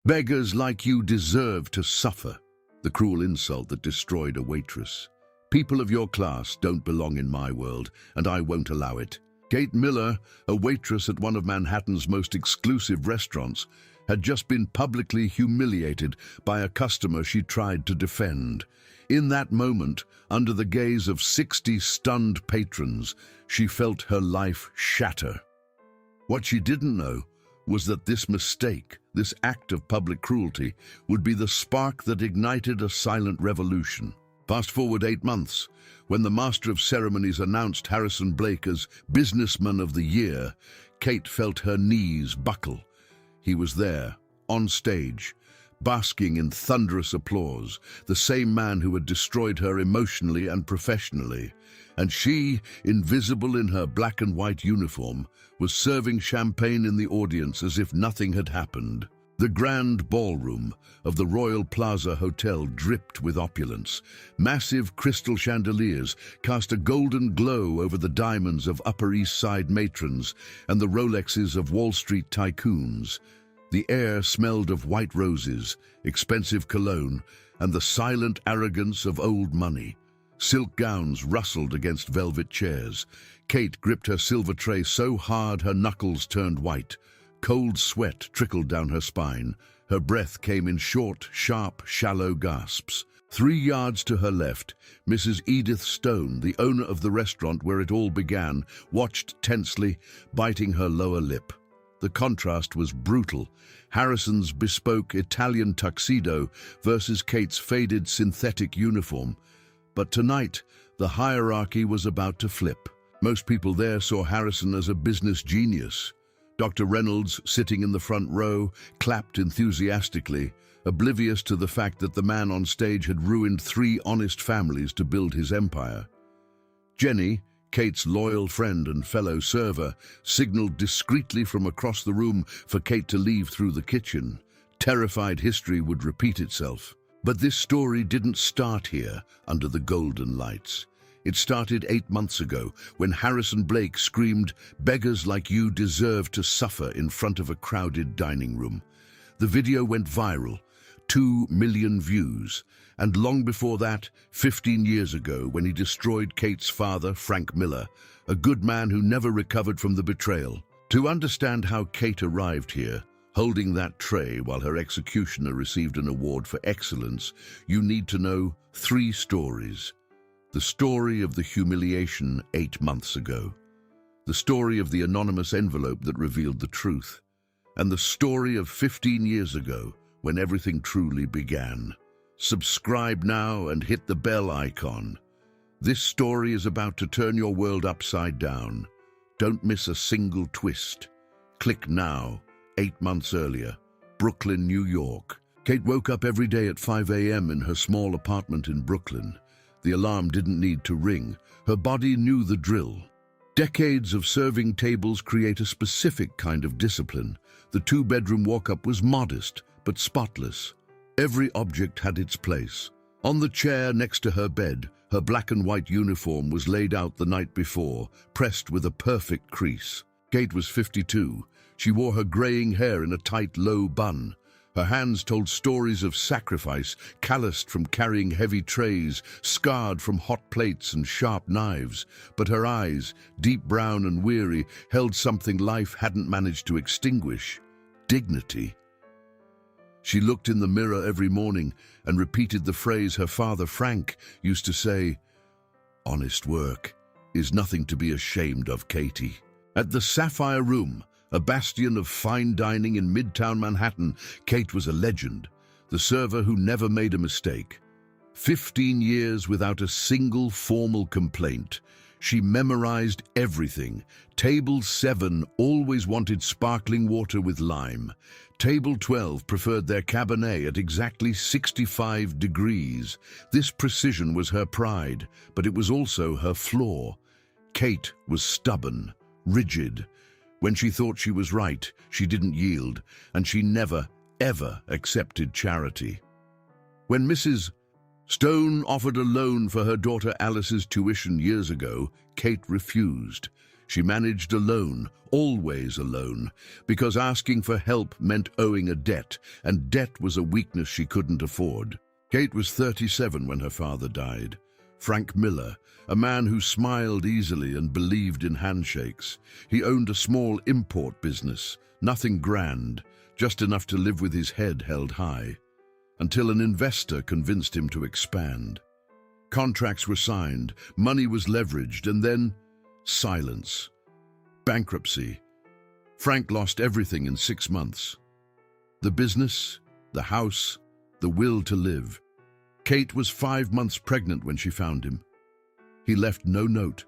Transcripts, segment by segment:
Beggars like you deserve to suffer. The cruel insult that destroyed a waitress. People of your class don't belong in my world, and I won't allow it. Kate Miller, a waitress at one of Manhattan's most exclusive restaurants, had just been publicly humiliated by a customer she tried to defend. In that moment, under the gaze of 60 stunned patrons, she felt her life shatter. What she didn't know was that this mistake, this act of public cruelty, would be the spark that ignited a silent revolution. Fast forward 8 months, when the Master of Ceremonies announced Harrison Blake as Businessman of the Year, Kate felt her knees buckle. He was there, on stage, basking in thunderous applause, the same man who had destroyed her emotionally and professionally. And she, invisible in her black and white uniform, was serving champagne in the audience as if nothing had happened. The grand ballroom of the Royal Plaza Hotel dripped with opulence. Massive crystal chandeliers cast a golden glow over the diamonds of Upper East Side matrons and the Rolexes of Wall Street tycoons. The air smelled of white roses, expensive cologne, and the silent arrogance of old money. Silk gowns rustled against velvet chairs. Kate gripped her silver tray so hard her knuckles turned white. Cold sweat trickled down her spine. Her breath came in short, sharp, shallow gasps. 3 yards to her left, Mrs. Edith Stone, the owner of the restaurant where it all began, watched tensely, biting her lower lip. The contrast was brutal. Harrison's bespoke Italian tuxedo versus Kate's faded synthetic uniform. But tonight, the hierarchy was about to flip. Most people there saw Harrison as a business genius. Dr. Reynolds, sitting in the front row, clapped enthusiastically, oblivious to the fact that the man on stage had ruined 3 honest families to build his empire. Jenny, Kate's loyal friend and fellow server, signaled discreetly from across the room for Kate to leave through the kitchen. Terrified history would repeat itself. But this story didn't start here, under the golden lights. It started 8 months ago, when Harrison Blake screamed, "Beggars like you deserve to suffer," in front of a crowded dining room. The video went viral, 2 million views, and long before that, 15 years ago, when he destroyed Kate's father, Frank Miller, a good man who never recovered from the betrayal. To understand how Kate arrived here, holding that tray while her executioner received an award for excellence, you need to know 3 stories. The story of the humiliation 8 months ago, the story of the anonymous envelope that revealed the truth, and the story of 15 years ago when everything truly began. Subscribe now and hit the bell icon. This story is about to turn your world upside down. Don't miss a single twist. Click now. 8 months earlier, Brooklyn, New York. Kate woke up every day at 5 a.m. in her small apartment in Brooklyn. The alarm didn't need to ring. Her body knew the drill. Decades of serving tables create a specific kind of discipline. The 2-bedroom walk-up was modest, but spotless. Every object had its place. On the chair next to her bed, her black and white uniform was laid out the night before, pressed with a perfect crease. Kate was 52. She wore her graying hair in a tight, low bun. Her hands told stories of sacrifice, calloused from carrying heavy trays, scarred from hot plates and sharp knives. But her eyes, deep brown and weary, held something life hadn't managed to extinguish: dignity. She looked in the mirror every morning and repeated the phrase her father, Frank, used to say, "Honest work is nothing to be ashamed of, Katie." At the Sapphire Room, a bastion of fine dining in Midtown Manhattan, Kate was a legend, the server who never made a mistake. 15 years without a single formal complaint. She memorized everything. Table 7 always wanted sparkling water with lime. Table 12 preferred their Cabernet at exactly 65 degrees. This precision was her pride, but it was also her flaw. Kate was stubborn, rigid. When she thought she was right, she didn't yield, and she never, ever accepted charity. When Mrs. Stone offered a loan for her daughter Alice's tuition years ago, Kate refused. She managed alone, always alone, because asking for help meant owing a debt, and debt was a weakness she couldn't afford. Kate was 37 when her father died. Frank Miller, a man who smiled easily and believed in handshakes. He owned a small import business, nothing grand, just enough to live with his head held high, until an investor convinced him to expand. Contracts were signed, money was leveraged, and then silence. Bankruptcy. Frank lost everything in 6 months. The business, the house, the will to live. Kate was 5 months pregnant when she found him. He left no note,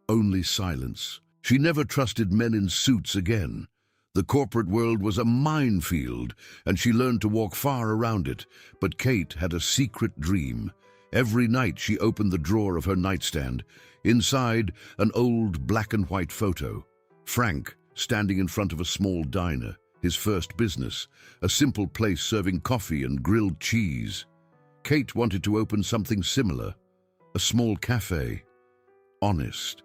only silence. She never trusted men in suits again. The corporate world was a minefield, and she learned to walk far around it. But Kate had a secret dream. Every night she opened the drawer of her nightstand. Inside, an old black and white photo. Frank, standing in front of a small diner, his first business, a simple place serving coffee and grilled cheese. Kate wanted to open something similar, a small cafe. Honest.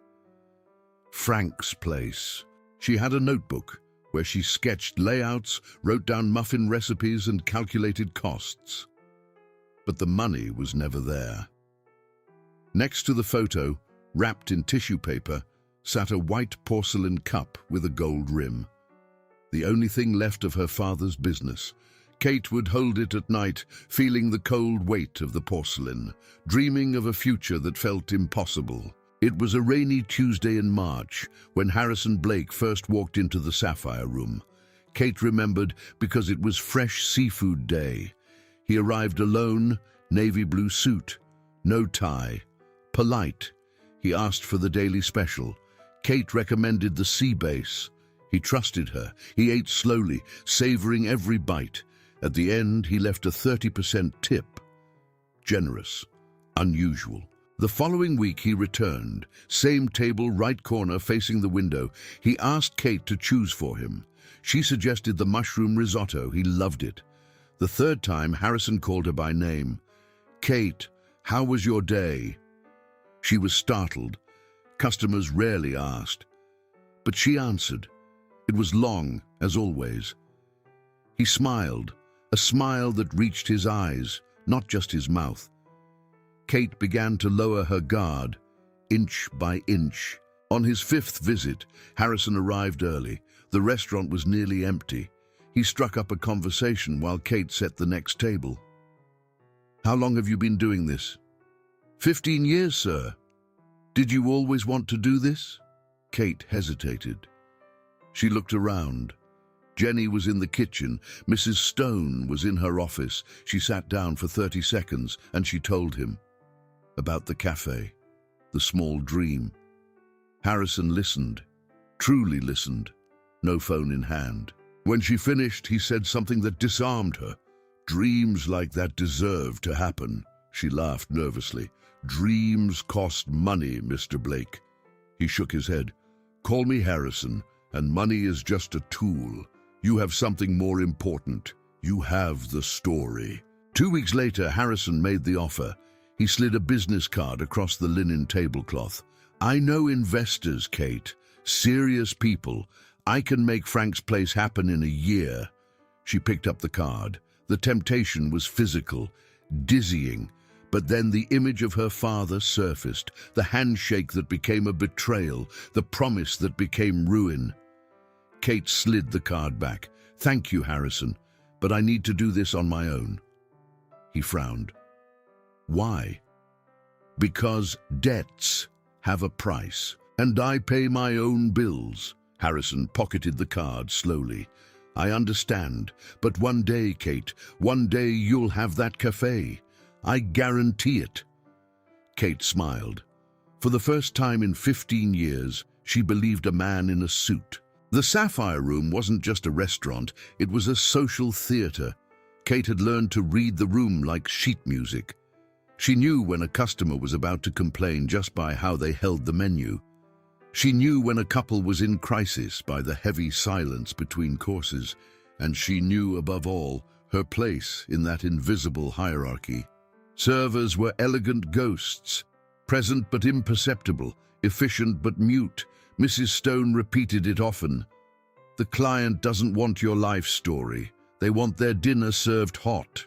Frank's place. She had a notebook where she sketched layouts, wrote down muffin recipes, and calculated costs. But the money was never there. Next to the photo, wrapped in tissue paper, sat a white porcelain cup with a gold rim. The only thing left of her father's business. Kate would hold it at night, feeling the cold weight of the porcelain, dreaming of a future that felt impossible. It was a rainy Tuesday in March when Harrison Blake first walked into the Sapphire Room. Kate remembered because it was Fresh Seafood Day. He arrived alone, navy blue suit, no tie, polite. He asked for the daily special. Kate recommended the sea base. He trusted her. He ate slowly, savoring every bite. At the end, he left a 30% tip. Generous, unusual. The following week he returned, same table, right corner, facing the window. He asked Kate to choose for him. She suggested the mushroom risotto. He loved it. The third time, Harrison called her by name. "Kate, how was your day?" She was startled. Customers rarely asked. But she answered. It was long, as always. He smiled, a smile that reached his eyes, not just his mouth. Kate began to lower her guard, inch by inch. On his 5th visit, Harrison arrived early. The restaurant was nearly empty. He struck up a conversation while Kate set the next table. "How long have you been doing this?" 15 years, sir." "Did you always want to do this?" Kate hesitated. She looked around. Jenny was in the kitchen. Mrs. Stone was in her office. She sat down for 30 seconds and she told him about the cafe, the small dream. Harrison listened, truly listened, no phone in hand. When she finished, he said something that disarmed her. "Dreams like that deserve to happen." She laughed nervously. "Dreams cost money, Mr. Blake." He shook his head. "Call me Harrison, and money is just a tool. You have something more important. You have the story." 2 weeks later, Harrison made the offer. He slid a business card across the linen tablecloth. "I know investors, Kate. Serious people. I can make Frank's place happen in a year." She picked up the card. The temptation was physical, dizzying. But then the image of her father surfaced, the handshake that became a betrayal, the promise that became ruin. Kate slid the card back. "Thank you, Harrison, but I need to do this on my own." He frowned. "Why?" "Because debts have a price, and I pay my own bills." Harrison pocketed the card slowly. "I understand, but one day, Kate, one day you'll have that cafe. I guarantee it." Kate smiled. For the first time in 15 years, she believed a man in a suit. The Sapphire Room wasn't just a restaurant, it was a social theater. Kate had learned to read the room like sheet music. She knew when a customer was about to complain just by how they held the menu. She knew when a couple was in crisis by the heavy silence between courses, and she knew, above all, her place in that invisible hierarchy. Servers were elegant ghosts, present but imperceptible, efficient but mute, Mrs. Stone repeated it often. The client doesn't want your life story. They want their dinner served hot.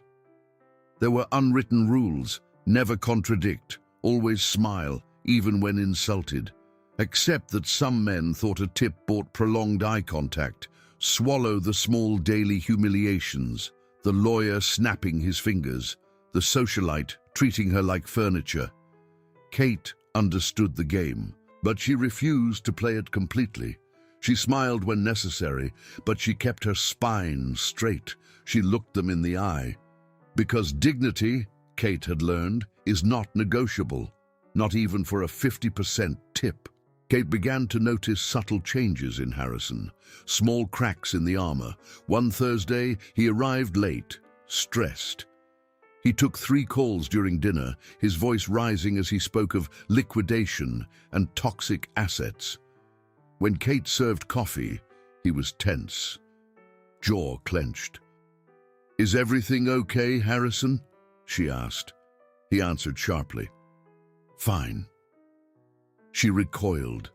There were unwritten rules. Never contradict. Always smile, even when insulted. Except that some men thought a tip bought prolonged eye contact. Swallow the small daily humiliations. The lawyer snapping his fingers. The socialite treating her like furniture. Kate understood the game, but she refused to play it completely. She smiled when necessary, but she kept her spine straight. She looked them in the eye. Because dignity, Kate had learned, is not negotiable, not even for a 50% tip. Kate began to notice subtle changes in Harrison, small cracks in the armor. One Thursday, he arrived late, stressed. He took 3 calls during dinner, his voice rising as he spoke of liquidation and toxic assets. When Kate served coffee, he was tense, jaw clenched. "Is everything okay, Harrison?" she asked. He answered sharply, "Fine." She recoiled.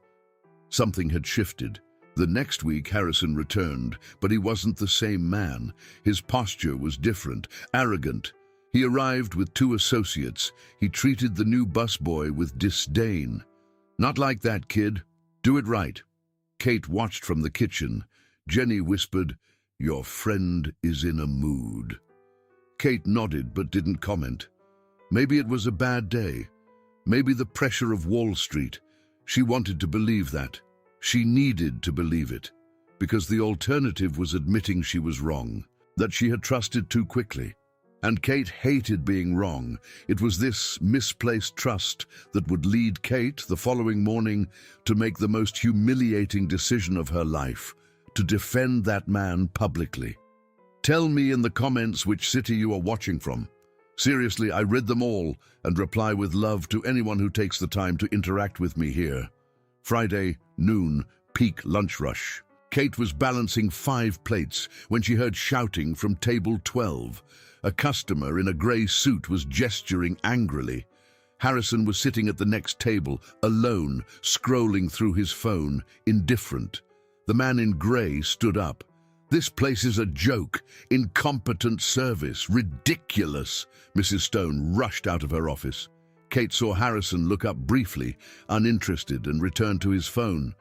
Something had shifted. The next week, Harrison returned, but he wasn't the same man. His posture was different, arrogant. He arrived with 2 associates. He treated the new busboy with disdain. "Not like that, kid. Do it right." Kate watched from the kitchen. Jenny whispered, "Your friend is in a mood." Kate nodded but didn't comment. Maybe it was a bad day. Maybe the pressure of Wall Street. She wanted to believe that. She needed to believe it, because the alternative was admitting she was wrong, that she had trusted too quickly. And Kate hated being wrong. It was this misplaced trust that would lead Kate, the following morning, to make the most humiliating decision of her life, to defend that man publicly. Tell me in the comments which city you are watching from. Seriously, I read them all and reply with love to anyone who takes the time to interact with me here. Friday, noon, peak lunch rush. Kate was balancing 5 plates when she heard shouting from table 12. A customer in a grey suit was gesturing angrily. Harrison was sitting at the next table, alone, scrolling through his phone, indifferent. The man in grey stood up. "This place is a joke. Incompetent service. Ridiculous." Mrs. Stone rushed out of her office. Kate saw Harrison look up briefly, uninterested, and return to his phone.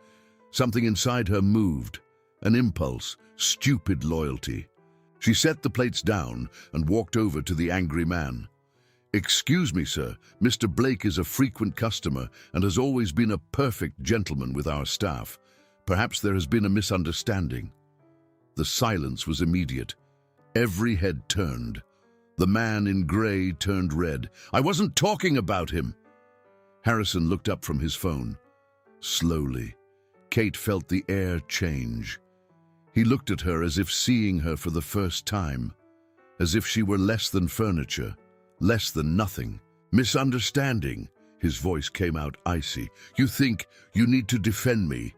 Something inside her moved. An impulse. Stupid loyalty. She set the plates down and walked over to the angry man. "Excuse me, sir. Mr. Blake is a frequent customer and has always been a perfect gentleman with our staff. Perhaps there has been a misunderstanding." The silence was immediate. Every head turned. The man in grey turned red. "I wasn't talking about him." Harrison looked up from his phone. Slowly, Kate felt the air change. He looked at her as if seeing her for the first time, as if she were less than furniture, less than nothing. "Misunderstanding." His voice came out icy. "You think you need to defend me?"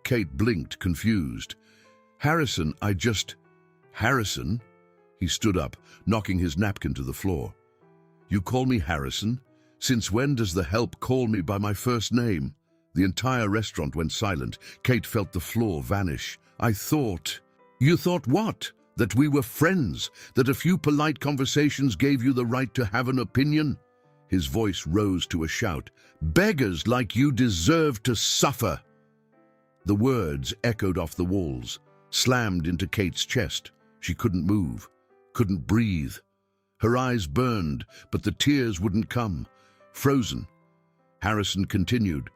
Kate blinked, confused. "Harrison, Harrison?" He stood up, knocking his napkin to the floor. "You call me Harrison? Since when does the help call me by my first name?" The entire restaurant went silent. Kate felt the floor vanish. "I thought..." "You thought what? That we were friends? That a few polite conversations gave you the right to have an opinion?" His voice rose to a shout. "Beggars like you deserve to suffer." The words echoed off the walls, slammed into Kate's chest. She couldn't move, couldn't breathe. Her eyes burned, but the tears wouldn't come. Frozen. Harrison continued,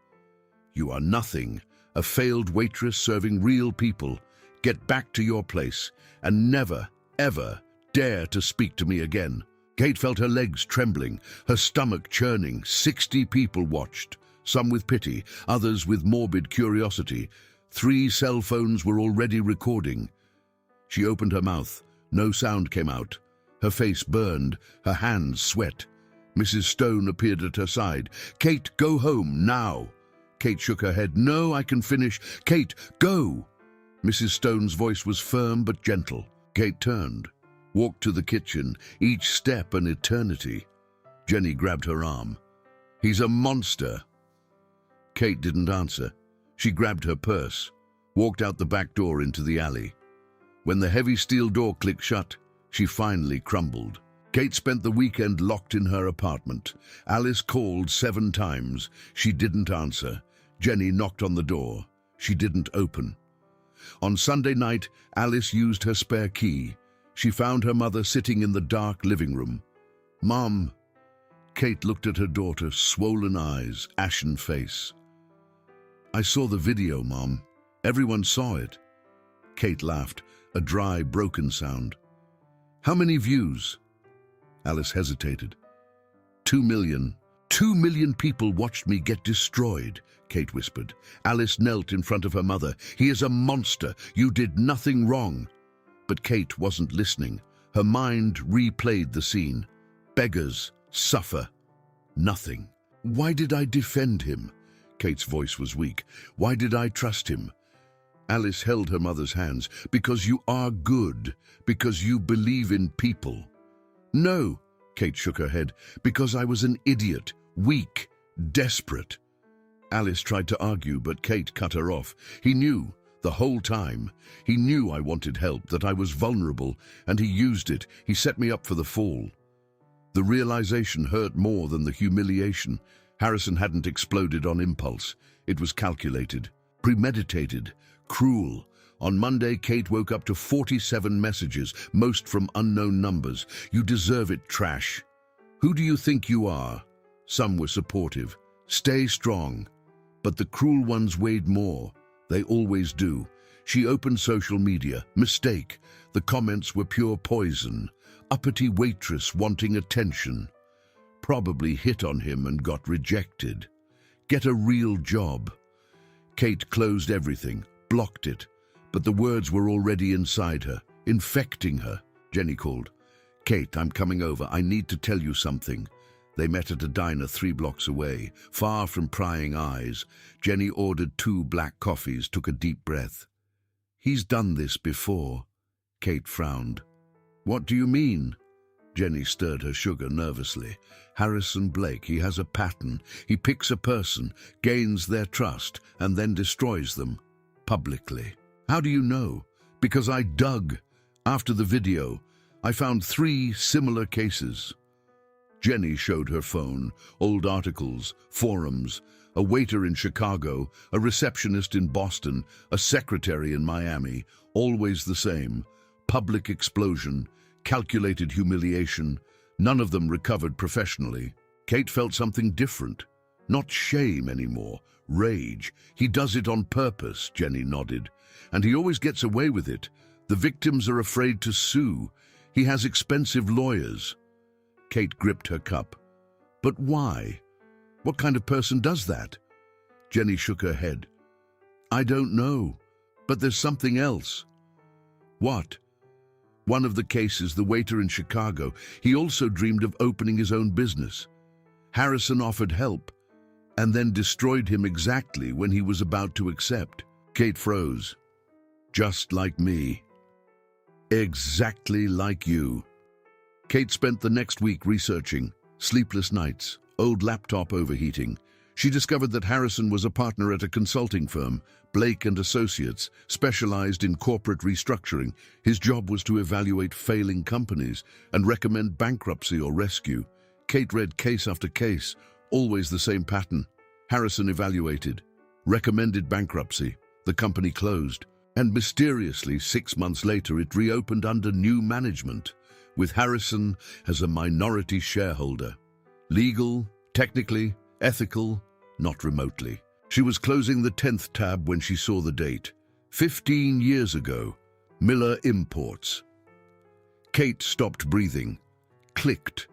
"You are nothing, a failed waitress serving real people. Get back to your place and never, ever dare to speak to me again." Kate felt her legs trembling, her stomach churning. 60 people watched, some with pity, others with morbid curiosity. 3 cell phones were already recording. She opened her mouth. No sound came out. Her face burned, her hands sweat. Mrs. Stone appeared at her side. "Kate, go home, now." Kate shook her head. "No, I can finish. Kate, go." Mrs. Stone's voice was firm but gentle. Kate turned, walked to the kitchen, each step an eternity. Jenny grabbed her arm. "He's a monster." Kate didn't answer. She grabbed her purse, walked out the back door into the alley. When the heavy steel door clicked shut, she finally crumbled. Kate spent the weekend locked in her apartment. Alice called 7 times. She didn't answer. Jenny knocked on the door. She didn't open. On Sunday night, Alice used her spare key. She found her mother sitting in the dark living room. "Mom." Kate looked at her daughter, swollen eyes, ashen face. "I saw the video, Mom. Everyone saw it." Kate laughed, a dry, broken sound. "How many views?" Alice hesitated. 2 million. 2 million people watched me get destroyed," Kate whispered. Alice knelt in front of her mother. "He is a monster. You did nothing wrong." But Kate wasn't listening. Her mind replayed the scene. Beggars suffer nothing. "Why did I defend him?" Kate's voice was weak. "Why did I trust him?" Alice held her mother's hands. "Because you are good. Because you believe in people." "No," Kate shook her head. "Because I was an idiot, weak, desperate." Alice tried to argue, but Kate cut her off. "He knew, the whole time. He knew I wanted help, that I was vulnerable, and he used it. He set me up for the fall." The realization hurt more than the humiliation. Harrison hadn't exploded on impulse. It was calculated, premeditated, cruel. On Monday, Kate woke up to 47 messages, most from unknown numbers. "You deserve it, trash. Who do you think you are?" Some were supportive. "Stay strong." But the cruel ones weighed more. They always do. She opened social media. Mistake. The comments were pure poison. Uppity waitress wanting attention. Probably hit on him and got rejected. Get a real job. Kate closed everything, blocked it. But the words were already inside her, infecting her. Jenny called. "Kate, I'm coming over. I need to tell you something." They met at a diner 3 blocks away, far from prying eyes. Jenny ordered 2 black coffees, took a deep breath. "He's done this before." Kate frowned. "What do you mean?" Jenny stirred her sugar nervously. "Harrison Blake, he has a pattern. He picks a person, gains their trust, and then destroys them. Publicly." "How do you know?" "Because I dug. After the video, I found 3 similar cases." Jenny showed her phone, old articles, forums, a waiter in Chicago, a receptionist in Boston, a secretary in Miami, always the same. Public explosion, calculated humiliation. None of them recovered professionally. Kate felt something different. Not shame anymore, rage. "He does it on purpose," Jenny nodded. "And he always gets away with it. The victims are afraid to sue. He has expensive lawyers." Kate gripped her cup. "But why? What kind of person does that?" Jenny shook her head. "I don't know, but there's something else." "What?" "One of the cases, the waiter in Chicago, he also dreamed of opening his own business. Harrison offered help, and then destroyed him exactly when he was about to accept." Kate froze. "Just like me." "Exactly like you." Kate spent the next week researching. Sleepless nights, old laptop overheating. She discovered that Harrison was a partner at a consulting firm, Blake and Associates, specialized in corporate restructuring. His job was to evaluate failing companies and recommend bankruptcy or rescue. Kate read case after case, always the same pattern. Harrison evaluated, recommended bankruptcy. The company closed, and mysteriously 6 months later it reopened under new management, with Harrison as a minority shareholder. Legal, technically, ethical, not remotely. She was closing the 10th tab when she saw the date. 15 years ago, Miller Imports. Kate stopped breathing, clicked.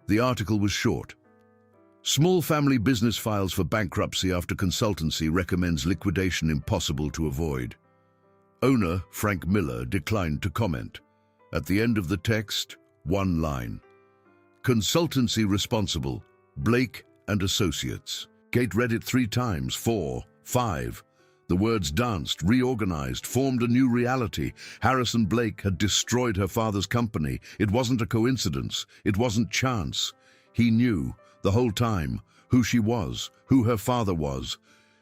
The article was short. Small family business files for bankruptcy after consultancy recommends liquidation impossible to avoid. Owner, Frank Miller, declined to comment. At the end of the text, 1 line. Consultancy responsible, Blake and Associates. Kate read it 3 times, 4, 5. The words danced, reorganized, formed a new reality. Harrison Blake had destroyed her father's company. It wasn't a coincidence. It wasn't chance. He knew, the whole time, who she was, who her father was.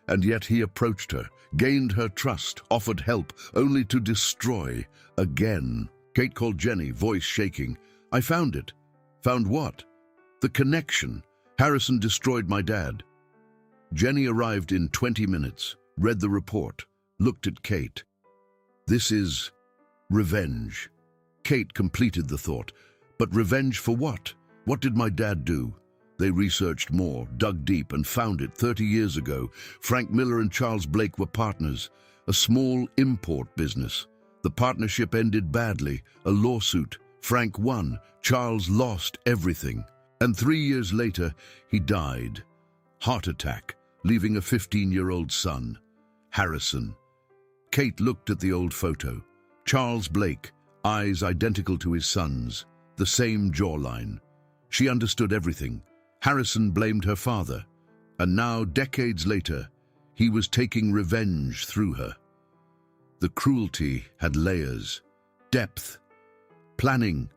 And yet he approached her, gained her trust, offered help, only to destroy again. Kate called Jenny, voice shaking. "I found it." "Found what?" "The connection. Harrison destroyed my dad." Jenny arrived in 20 minutes, read the report, looked at Kate. "This is revenge." Kate completed the thought. "But revenge for what? What did my dad do?" They researched more, dug deep, and found it 30 years ago. Frank Miller and Charles Blake were partners, a small import business. The partnership ended badly, a lawsuit. Frank won, Charles lost everything. And 3 years later, he died. Heart attack, leaving a 15-year-old son, Harrison. Kate looked at the old photo. Charles Blake, eyes identical to his son's, the same jawline. She understood everything. Harrison blamed her father, and now, decades later, he was taking revenge through her. The cruelty had layers, depth, planning.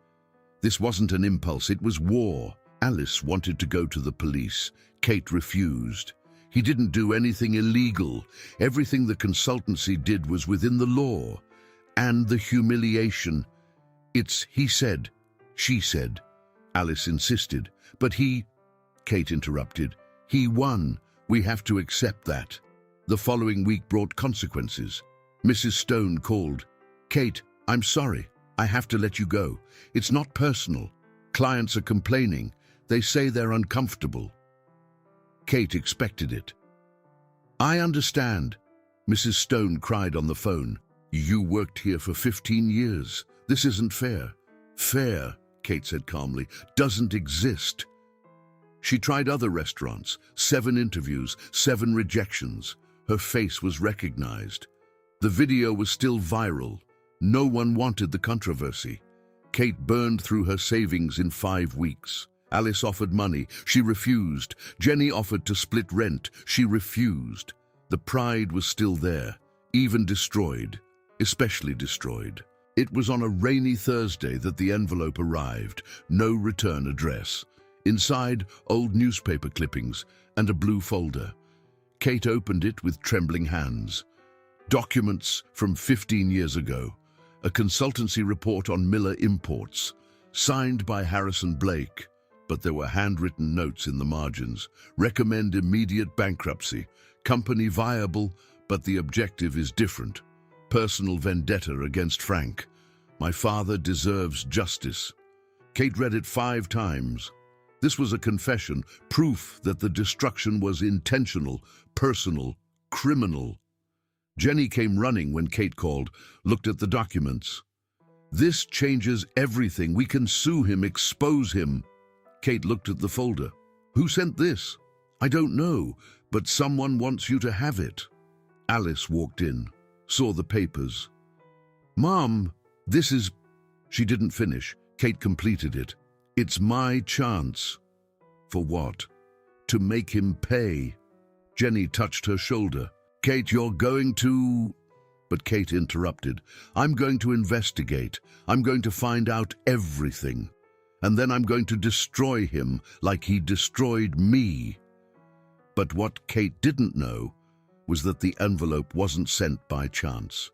This wasn't an impulse, it was war. Alice wanted to go to the police. Kate refused. He didn't do anything illegal. Everything the consultancy did was within the law. And the humiliation. It's he said, she said. Alice insisted. But he... Kate interrupted. He won. We have to accept that. The following week brought consequences. Mrs. Stone called. "Kate, I'm sorry. I have to let you go. It's not personal. Clients are complaining. They say they're uncomfortable." Kate expected it. "I understand." Mrs. Stone cried on the phone. "You worked here for 15 years. This isn't fair." "Fair," Kate said calmly, "doesn't exist." She tried other restaurants, 7 interviews, 7 rejections. Her face was recognized. The video was still viral. No one wanted the controversy. Kate burned through her savings in 5 weeks. Alice offered money. She refused. Jenny offered to split rent. She refused. The pride was still there, even destroyed, especially destroyed. It was on a rainy Thursday that the envelope arrived. No return address. Inside, old newspaper clippings and a blue folder. Kate opened it with trembling hands. Documents from 15 years ago. A consultancy report on Miller Imports, signed by Harrison Blake. But there were handwritten notes in the margins. Recommend immediate bankruptcy. Company viable, but the objective is different. Personal vendetta against Frank. My father deserves justice. Kate read it 5 times. This was a confession, proof that the destruction was intentional, personal, criminal. Jenny came running when Kate called, looked at the documents. "This changes everything. We can sue him, expose him." Kate looked at the folder. "Who sent this?" "I don't know, but someone wants you to have it." Alice walked in, saw the papers. "Mom, this is..." She didn't finish. Kate completed it. "It's my chance." "For what?" "To make him pay." Jenny touched her shoulder. "Kate, you're going to..." But Kate interrupted. "I'm going to investigate. I'm going to find out everything. And then I'm going to destroy him like he destroyed me." But what Kate didn't know was that the envelope wasn't sent by chance.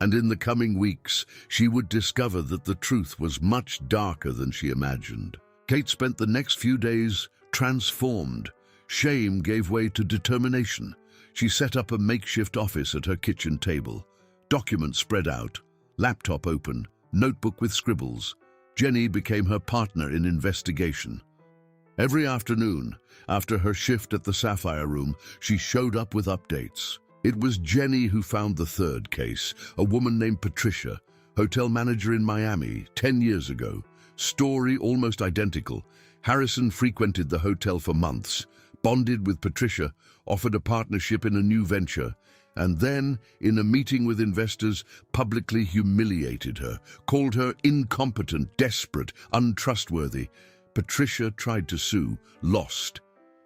And in the coming weeks, she would discover that the truth was much darker than she imagined. Kate spent the next few days transformed. Shame gave way to determination. She set up a makeshift office at her kitchen table. Documents spread out, laptop open, notebook with scribbles. Jenny became her partner in investigation. Every afternoon, after her shift at the Sapphire Room, she showed up with updates. It was Jenny who found the 3rd case, a woman named Patricia, hotel manager in Miami, 10 years ago. Story almost identical. Harrison frequented the hotel for months, bonded with Patricia, offered a partnership in a new venture, and then, in a meeting with investors, publicly humiliated her, called her incompetent, desperate, untrustworthy. Patricia tried to sue, lost.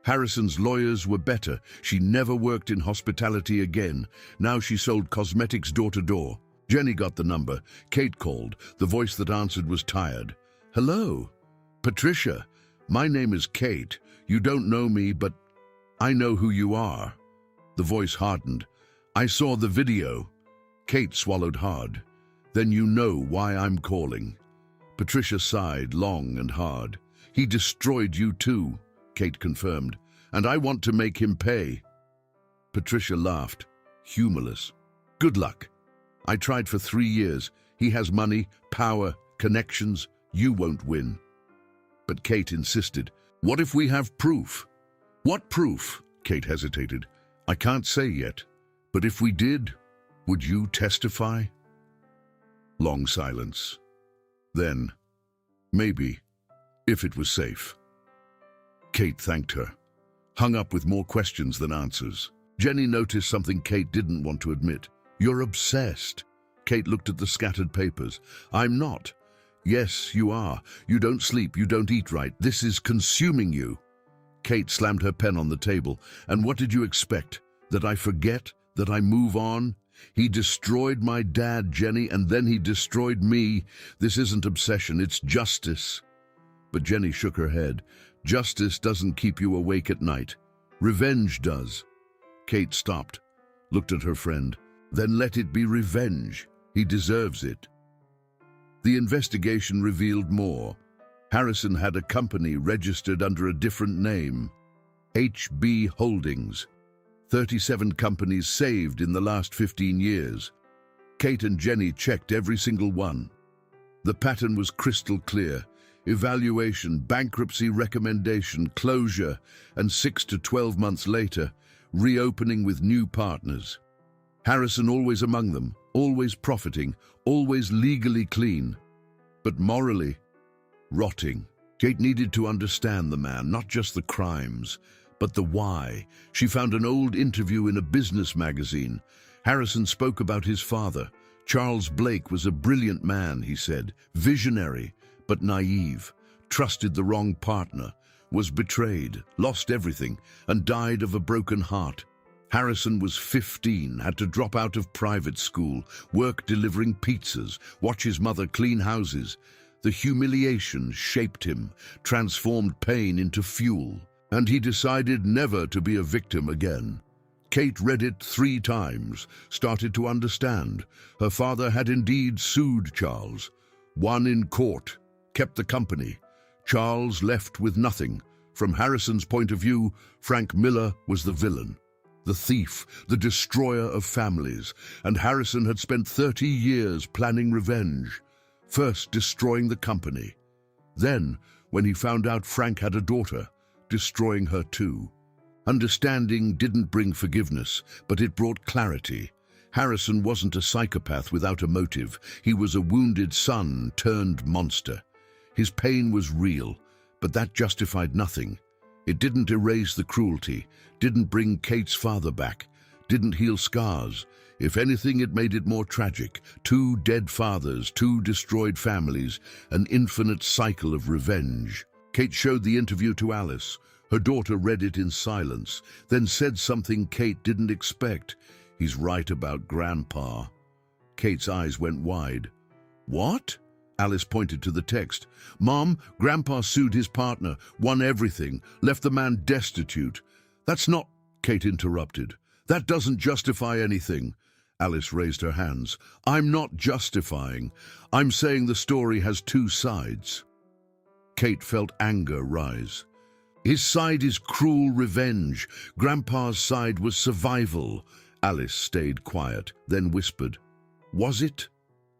Harrison's lawyers were better. She never worked in hospitality again. Now she sold cosmetics door to door. Jenny got the number. Kate called. The voice that answered was tired. "Hello? Patricia, my name is Kate. You don't know me, but I know who you are." The voice hardened. I saw the video. Kate swallowed hard. Then you know why I'm calling. Patricia sighed long and hard. He destroyed you too, Kate confirmed, and I want to make him pay. Patricia laughed, humorless. Good luck. I tried for 3 years. He has money, power, connections. You won't win. But Kate insisted. What if we have proof? What proof? Kate hesitated. I can't say yet. But if we did, would you testify? Long silence. Then, maybe, if it was safe. Kate thanked her, hung up with more questions than answers. Jenny noticed something Kate didn't want to admit. You're obsessed. Kate looked at the scattered papers. I'm not. Yes, you are. You don't sleep, you don't eat right. This is consuming you. Kate slammed her pen on the table. And what did you expect? That I forget? That I move on? He destroyed my dad, Jenny, and then he destroyed me. This isn't obsession, it's justice. But Jenny shook her head. Justice doesn't keep you awake at night. Revenge does. Kate stopped, looked at her friend. Then let it be revenge. He deserves it. The investigation revealed more. Harrison had a company registered under a different name, HB Holdings. 37 companies saved in the last 15 years. Kate and Jenny checked every single one. The pattern was crystal clear. Evaluation, bankruptcy recommendation, closure, and 6 to 12 months later, reopening with new partners. Harrison always among them, always profiting, always legally clean, but morally rotting. Kate needed to understand the man, not just the crimes, but the why. She found an old interview in a business magazine. Harrison spoke about his father. Charles Blake was a brilliant man, he said, visionary, but naive, trusted the wrong partner, was betrayed, lost everything, and died of a broken heart. Harrison was 15, had to drop out of private school, work delivering pizzas, watch his mother clean houses. The humiliation shaped him, transformed pain into fuel, and he decided never to be a victim again. Kate read it 3 times, started to understand. Her father had indeed sued Charles, won in court, kept the company. Charles left with nothing. From Harrison's point of view, Frank Miller was the villain, the thief, the destroyer of families, and Harrison had spent 30 years planning revenge, first destroying the company. Then, when he found out Frank had a daughter, destroying her too. Understanding didn't bring forgiveness, but it brought clarity. Harrison wasn't a psychopath without a motive. He was a wounded son turned monster. His pain was real, but that justified nothing. It didn't erase the cruelty, didn't bring Kate's father back, didn't heal scars. If anything, it made it more tragic. 2 dead fathers, 2 destroyed families, an infinite cycle of revenge. Kate showed the interview to Alice. Her daughter read it in silence, then said something Kate didn't expect. He's right about Grandpa. Kate's eyes went wide. What? Alice pointed to the text. Mom, Grandpa sued his partner, won everything, left the man destitute. That's not... Kate interrupted. That doesn't justify anything. Alice raised her hands. I'm not justifying. I'm saying the story has 2 sides. Kate felt anger rise. His side is cruel revenge. Grandpa's side was survival. Alice stayed quiet, then whispered, Was it?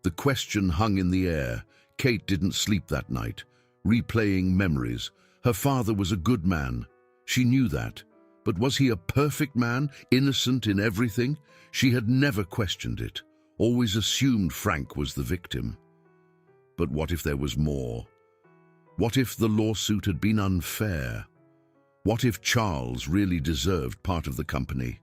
The question hung in the air. Kate didn't sleep that night, replaying memories. Her father was a good man. She knew that. But was he a perfect man, innocent in everything? She had never questioned it, always assumed Frank was the victim. But what if there was more? What if the lawsuit had been unfair? What if Charles really deserved part of the company?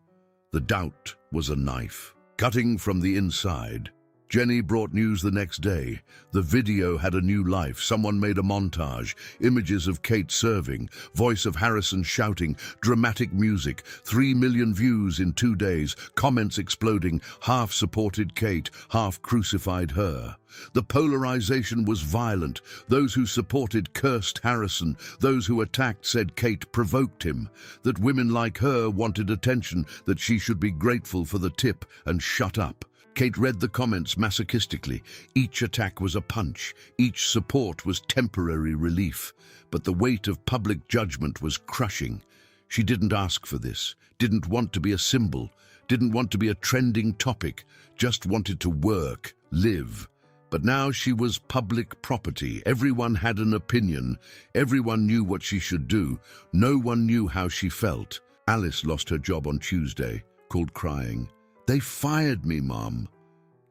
The doubt was a knife, cutting from the inside. Jenny brought news the next day. The video had a new life. Someone made a montage, images of Kate serving, voice of Harrison shouting, dramatic music, 3 million views in 2 days, comments exploding, half supported Kate, half crucified her. The polarization was violent. Those who supported cursed Harrison. Those who attacked said Kate provoked him, that women like her wanted attention, that she should be grateful for the tip and shut up. Kate read the comments masochistically. Each attack was a punch. Each support was temporary relief. But the weight of public judgment was crushing. She didn't ask for this, didn't want to be a symbol, didn't want to be a trending topic, just wanted to work, live. But now she was public property. Everyone had an opinion. Everyone knew what she should do. No one knew how she felt. Alice lost her job on Tuesday, called crying. "They fired me, Mom."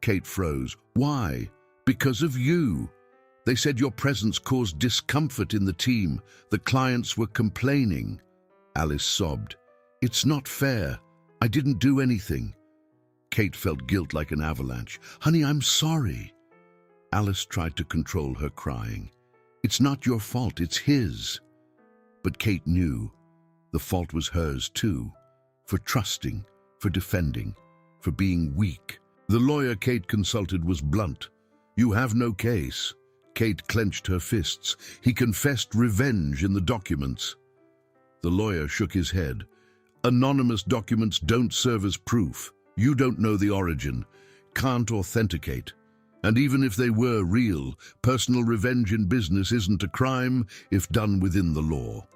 Kate froze. "Why?" "Because of you. They said your presence caused discomfort in the team. The clients were complaining." Alice sobbed. "It's not fair. I didn't do anything." Kate felt guilt like an avalanche. "Honey, I'm sorry." Alice tried to control her crying. "It's not your fault, it's his." But Kate knew the fault was hers too, for trusting, for defending, for being weak. The lawyer Kate consulted was blunt. "You have no case." Kate clenched her fists. "He confessed revenge in the documents." The lawyer shook his head. "Anonymous documents don't serve as proof. You don't know the origin, can't authenticate. And even if they were real, personal revenge in business isn't a crime if done within the law."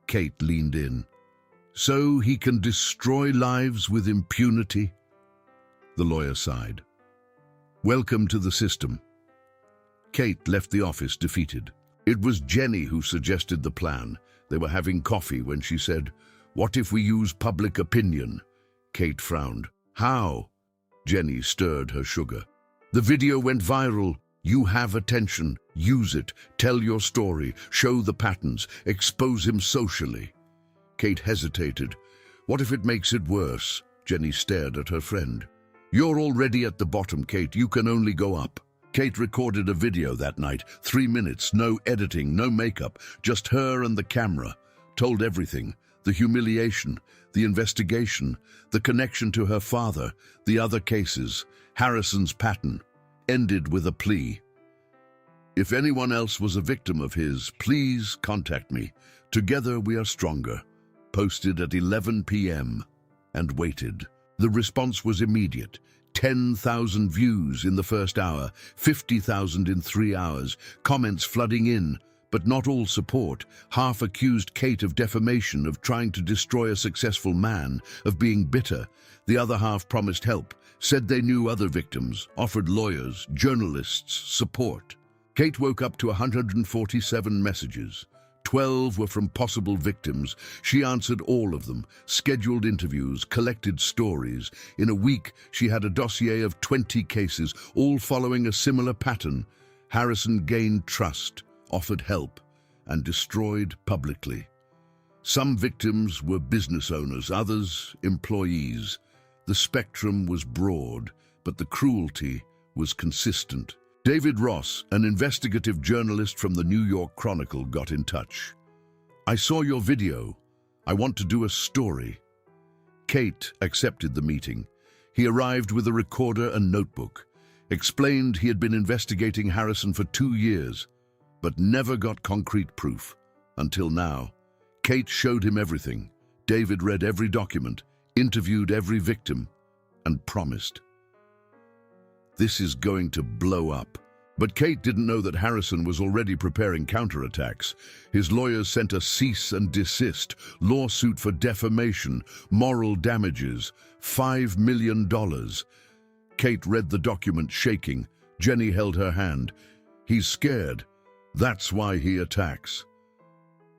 Kate leaned in. "So he can destroy lives with impunity?" The lawyer sighed. "Welcome to the system." Kate left the office defeated. It was Jenny who suggested the plan. They were having coffee when she said, "What if we use public opinion?" Kate frowned. "How?" Jenny stirred her sugar. "The video went viral. You have attention. Use it. Tell your story. Show the patterns. Expose him socially." Kate hesitated. "What if it makes it worse?" Jenny stared at her friend. "You're already at the bottom, Kate. You can only go up." Kate recorded a video that night, 3 minutes, no editing, no makeup, just her and the camera. Told everything, the humiliation, the investigation, the connection to her father, the other cases, Harrison's pattern. Ended with a plea. "If anyone else was a victim of his, please contact me. Together we are stronger." Posted at 11 p.m. and waited. The response was immediate. 10,000 views in the first hour, 50,000 in 3 hours, comments flooding in, but not all support. Half accused Kate of defamation, of trying to destroy a successful man, of being bitter. The other half promised help, said they knew other victims, offered lawyers, journalists, support. Kate woke up to 147 messages. 12 were from possible victims. She answered all of them, scheduled interviews, collected stories. In a week, she had a dossier of 20 cases, all following a similar pattern. Harrison gained trust, offered help, and destroyed publicly. Some victims were business owners, others employees. The spectrum was broad, but the cruelty was consistent. David Ross, an investigative journalist from the New York Chronicle, got in touch. "I saw your video. I want to do a story." Kate accepted the meeting. He arrived with a recorder and notebook, explained he had been investigating Harrison for 2 years, but never got concrete proof, until now. Kate showed him everything. David read every document, interviewed every victim, and promised. This is going to blow up. But Kate didn't know that Harrison was already preparing counterattacks. His lawyers sent a cease and desist, lawsuit for defamation, moral damages, $5 million. Kate read the document shaking. Jenny held her hand. "He's scared. That's why he attacks."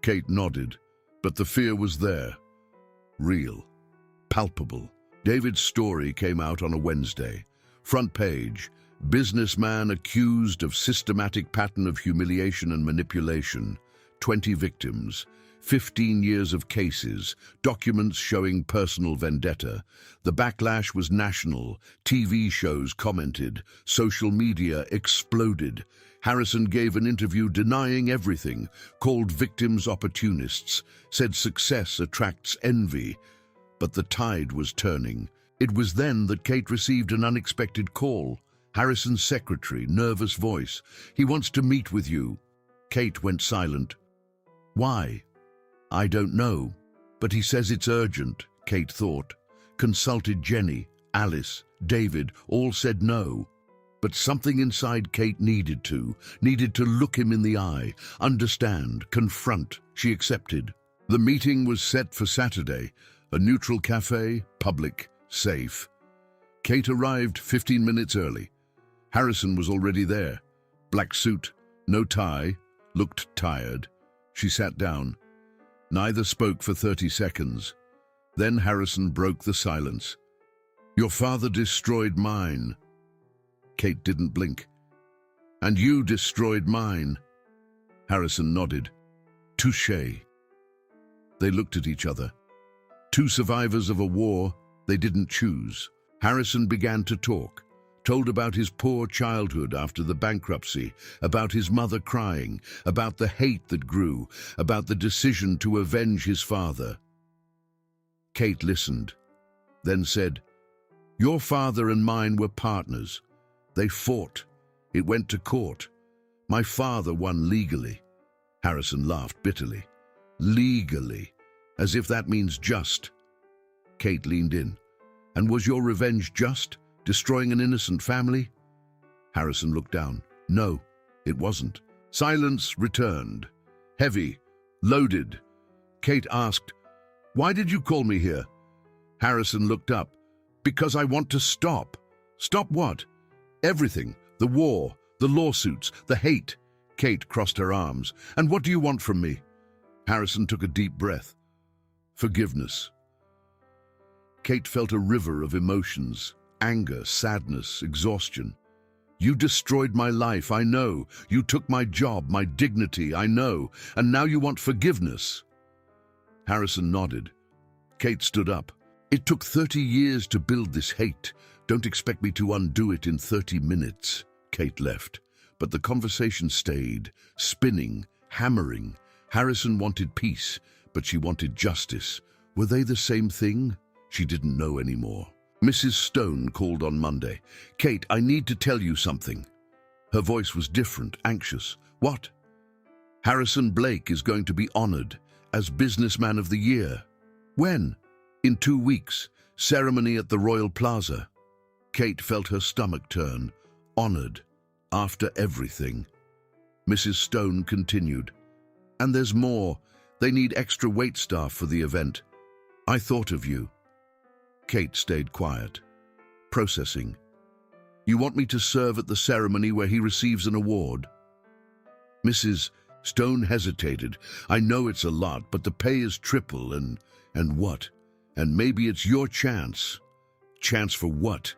Kate nodded, but the fear was there. Real. Palpable. David's story came out on a Wednesday. Front page, businessman accused of systematic pattern of humiliation and manipulation, 20 victims, 15 years of cases, documents showing personal vendetta. The backlash was national. TV shows commented. Social media exploded. Harrison gave an interview denying everything, called victims opportunists, said success attracts envy. But the tide was turning. It was then that Kate received an unexpected call. Harrison's secretary, nervous voice. "He wants to meet with you." Kate went silent. "Why?" "I don't know, but he says it's urgent," Kate thought. Consulted Jenny, Alice, David, all said no. But something inside Kate needed to look him in the eye, understand, confront. She accepted. The meeting was set for Saturday, a neutral cafe, public, safe. Kate arrived 15 minutes early. Harrison was already there. Black suit, no tie, looked tired. She sat down. Neither spoke for 30 seconds. Then Harrison broke the silence. "Your father destroyed mine." Kate didn't blink. "And you destroyed mine." Harrison nodded. "Touché." They looked at each other. Two survivors of a war they didn't choose. Harrison began to talk, told about his poor childhood after the bankruptcy, about his mother crying, about the hate that grew, about the decision to avenge his father. Kate listened, then said, "Your father and mine were partners. They fought. It went to court. My father won legally." Harrison laughed bitterly. "Legally, as if that means just." Kate leaned in. "And was your revenge just, destroying an innocent family?" Harrison looked down. "No, it wasn't." Silence returned. Heavy, loaded. Kate asked, "Why did you call me here?" Harrison looked up. "Because I want to stop." "Stop what?" "Everything. The war, the lawsuits, the hate." Kate crossed her arms. "And what do you want from me?" Harrison took a deep breath. "Forgiveness." Kate felt a river of emotions, anger, sadness, exhaustion. "You destroyed my life, I know. You took my job, my dignity, I know. And now you want forgiveness." Harrison nodded. Kate stood up. "It took 30 years to build this hate. Don't expect me to undo it in 30 minutes. Kate left. But the conversation stayed, spinning, hammering. Harrison wanted peace, but she wanted justice. Were they the same thing? She didn't know anymore. Mrs. Stone called on Monday. "Kate, I need to tell you something." Her voice was different, anxious. "What?" "Harrison Blake is going to be honored as Businessman of the Year." "When?" "In 2 weeks. Ceremony at the Royal Plaza." Kate felt her stomach turn. Honored. After everything. Mrs. Stone continued. "And there's more. They need extra wait staff for the event. I thought of you." Kate stayed quiet. Processing. "You want me to serve at the ceremony where he receives an award?" Mrs. Stone hesitated. "I know it's a lot, but the pay is triple and what? And maybe it's your chance." "Chance for what?"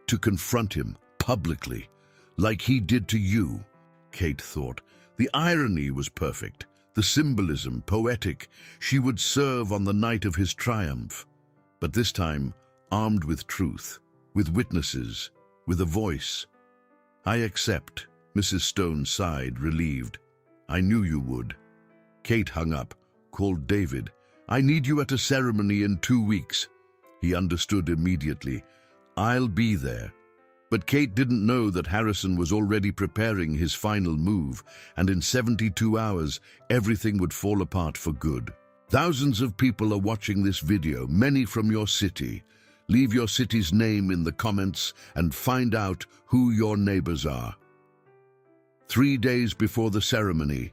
"To confront him, publicly, like he did to you." Kate thought. The irony was perfect. The symbolism, poetic. She would serve on the night of his triumph. But this time, armed with truth, with witnesses, with a voice. "I accept," Mrs. Stone sighed, relieved. "I knew you would." Kate hung up, called David. "I need you at a ceremony in 2 weeks." He understood immediately. "I'll be there." But Kate didn't know that Harrison was already preparing his final move, and in 72 hours, everything would fall apart for good. Thousands of people are watching this video, many from your city. Leave your city's name in the comments and find out who your neighbors are. 3 days before the ceremony,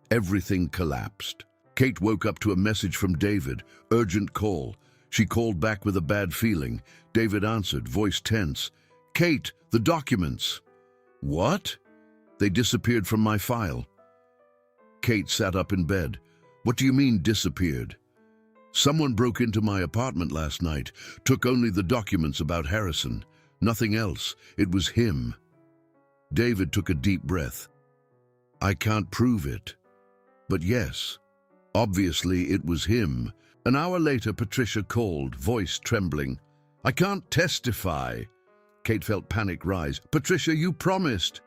everything collapsed. Kate woke up to a message from David, urgent call. She called back with a bad feeling. David answered, voice tense. "Kate, the documents." "What?" "They disappeared from my file." Kate sat up in bed. "What do you mean, disappeared?" "Someone broke into my apartment last night, took only the documents about Harrison. Nothing else. It was him." David took a deep breath. "I can't prove it. But yes, Obviously, it was him. An hour later, Patricia called, voice trembling. "I can't testify." Kate felt panic rise. "Patricia, you promised."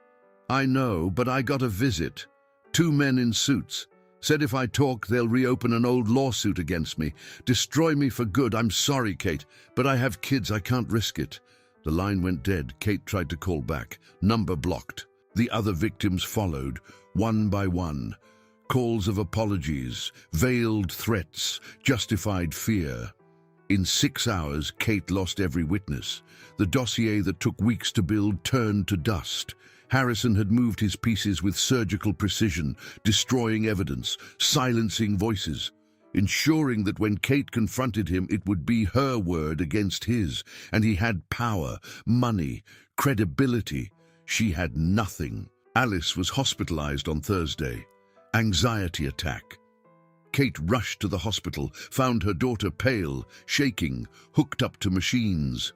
"I know, but I got a visit. 2 men in suits. Said if I talk, they'll reopen an old lawsuit against me. Destroy me for good. I'm sorry, Kate, but I have kids. I can't risk it." The line went dead. Kate tried to call back. Number blocked. The other victims followed, one by one. Calls of apologies, veiled threats, justified fear. In 6 hours, Kate lost every witness. The dossier that took weeks to build turned to dust. Harrison had moved his pieces with surgical precision, destroying evidence, silencing voices, ensuring that when Kate confronted him, it would be her word against his, and he had power, money, credibility. She had nothing. Alice was hospitalized on Thursday. Anxiety attack. Kate rushed to the hospital, found her daughter pale, shaking, hooked up to machines.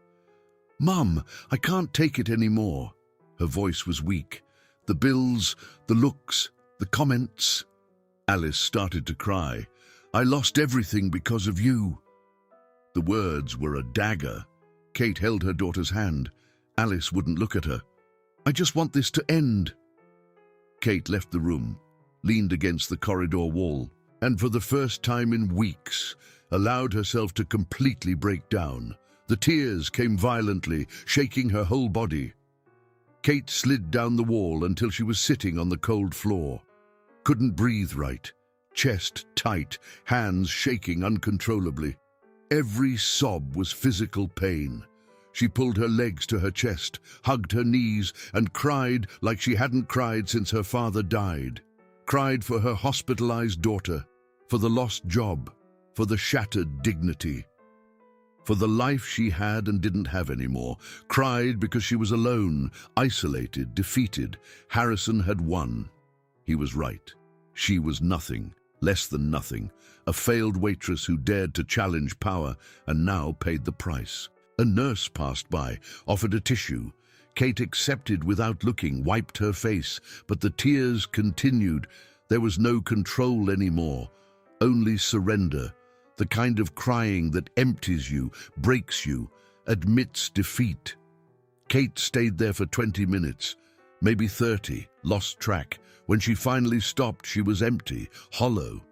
"Mum, I can't take it anymore." Her voice was weak. The bills, the looks, the comments. Alice started to cry. "I lost everything because of you." The words were a dagger. Kate held her daughter's hand. Alice wouldn't look at her. "I just want this to end." Kate left the room, leaned against the corridor wall, and for the first time in weeks, allowed herself to completely break down. The tears came violently, shaking her whole body. Kate slid down the wall until she was sitting on the cold floor. Couldn't breathe right. Chest tight, hands shaking uncontrollably. Every sob was physical pain. She pulled her legs to her chest, hugged her knees, and cried like she hadn't cried since her father died. Cried for her hospitalized daughter, for the lost job, for the shattered dignity, for the life she had and didn't have anymore. Cried because she was alone, isolated, defeated. Harrison had won. He was right. She was nothing, less than nothing, a failed waitress who dared to challenge power and now paid the price. A nurse passed by, offered a tissue. Kate accepted without looking, wiped her face, but the tears continued. There was no control anymore, only surrender, the kind of crying that empties you, breaks you, admits defeat. Kate stayed there for 20 minutes, maybe 30, lost track. When she finally stopped, she was empty, hollow.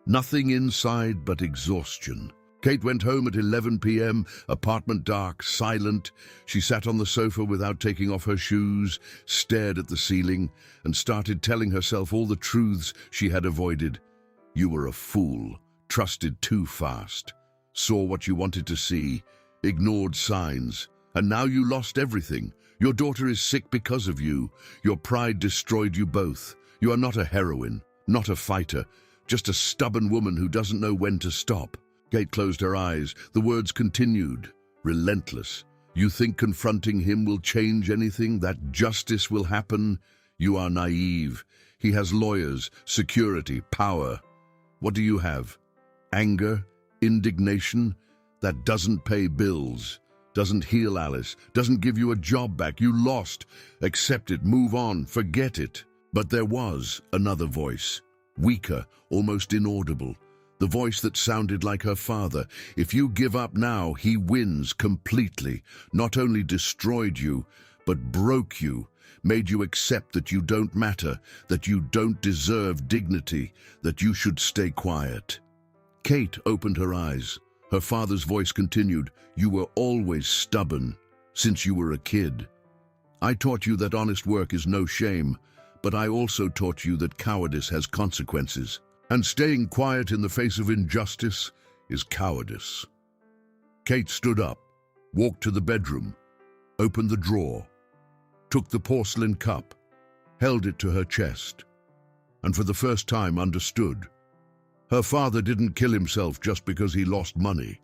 Nothing inside but exhaustion. Kate went home at 11 p.m., apartment dark, silent. She sat on the sofa without taking off her shoes, stared at the ceiling, and started telling herself all the truths she had avoided. You were a fool, trusted too fast, saw what you wanted to see, ignored signs, and now you lost everything. Your daughter is sick because of you. Your pride destroyed you both. You are not a heroine, not a fighter, just a stubborn woman who doesn't know when to stop. Kate closed her eyes. The words continued, relentless. You think confronting him will change anything, that justice will happen? You are naive. He has lawyers, security, power. What do you have? Anger? Indignation? That doesn't pay bills, doesn't heal Alice, doesn't give you a job back. You lost. Accept it, move on, forget it. But there was another voice, weaker, almost inaudible. The voice that sounded like her father. If you give up now, he wins completely. Not only destroyed you, but broke you, made you accept that you don't matter, that you don't deserve dignity, that you should stay quiet. Kate opened her eyes. Her father's voice continued, You were always stubborn, since you were a kid. I taught you that honest work is no shame, but I also taught you that cowardice has consequences. And staying quiet in the face of injustice is cowardice. Kate stood up, walked to the bedroom, opened the drawer, took the porcelain cup, held it to her chest, and for the first time understood. Her father didn't kill himself just because he lost money.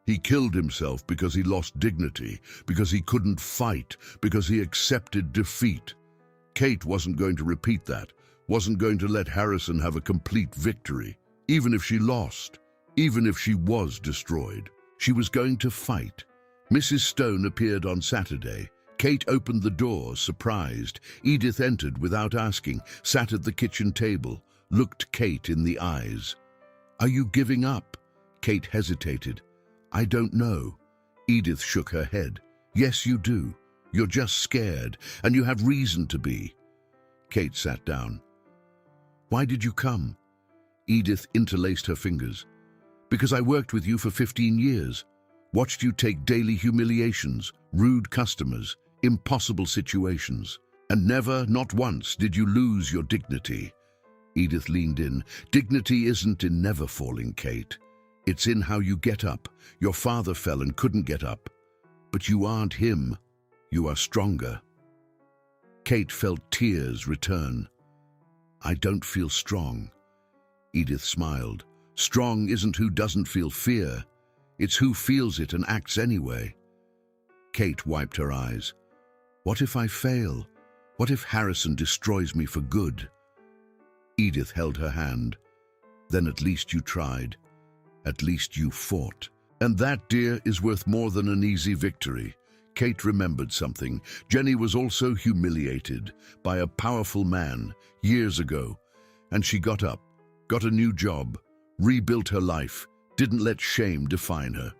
He killed himself because he lost dignity, because he couldn't fight, because he accepted defeat. Kate wasn't going to repeat that. Wasn't going to let Harrison have a complete victory, even if she lost, even if she was destroyed. She was going to fight. Mrs. Stone appeared on Saturday. Kate opened the door, surprised. Edith entered without asking, sat at the kitchen table, looked Kate in the eyes. Are you giving up? Kate hesitated. I don't know. Edith shook her head. Yes, you do. You're just scared, and you have reason to be. Kate sat down. Why did you come? Edith interlaced her fingers. Because I worked with you for 15 years. Watched you take daily humiliations, rude customers, impossible situations. And never, not once, did you lose your dignity. Edith leaned in. Dignity isn't in never falling, Kate. It's in how you get up. Your father fell and couldn't get up. But you aren't him. You are stronger. Kate felt tears return. I don't feel strong. Edith smiled. Strong isn't who doesn't feel fear. It's who feels it and acts anyway. Kate wiped her eyes. What if I fail? What if Harrison destroys me for good? Edith held her hand. Then at least you tried. At least you fought. And that, dear, is worth more than an easy victory. Kate remembered something. Jenny was also humiliated by a powerful man years ago. And she got up, got a new job, rebuilt her life, didn't let shame define her.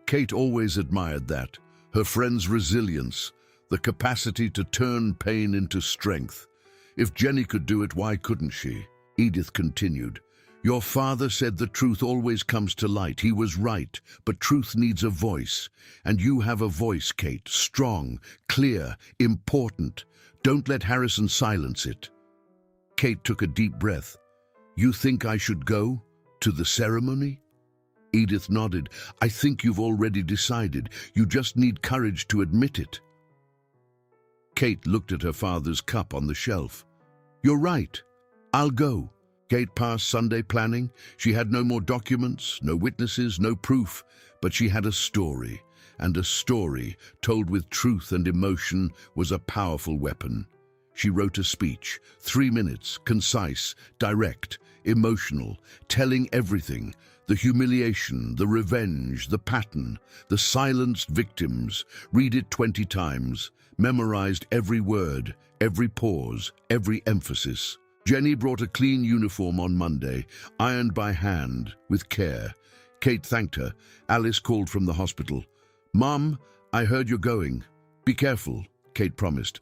Kate always admired that. Her friend's resilience, the capacity to turn pain into strength. If Jenny could do it, why couldn't she? Edith continued. Your father said the truth always comes to light. He was right, but truth needs a voice. And you have a voice, Kate. Strong, clear, important. Don't let Harrison silence it. Kate took a deep breath. You think I should go? To the ceremony? Edith nodded. I think you've already decided. You just need courage to admit it. Kate looked at her father's cup on the shelf. You're right. I'll go. Kate passed Sunday planning. She had no more documents, no witnesses, no proof, but she had a story, and a story told with truth and emotion was a powerful weapon. She wrote a speech, 3 minutes, concise, direct, emotional, telling everything, the humiliation, the revenge, the pattern, the silenced victims. Read it 20 times, memorized every word, every pause, every emphasis. Jenny brought a clean uniform on Monday, ironed by hand, with care. Kate thanked her. Alice called from the hospital. Mom, I heard you're going. Be careful, Kate promised.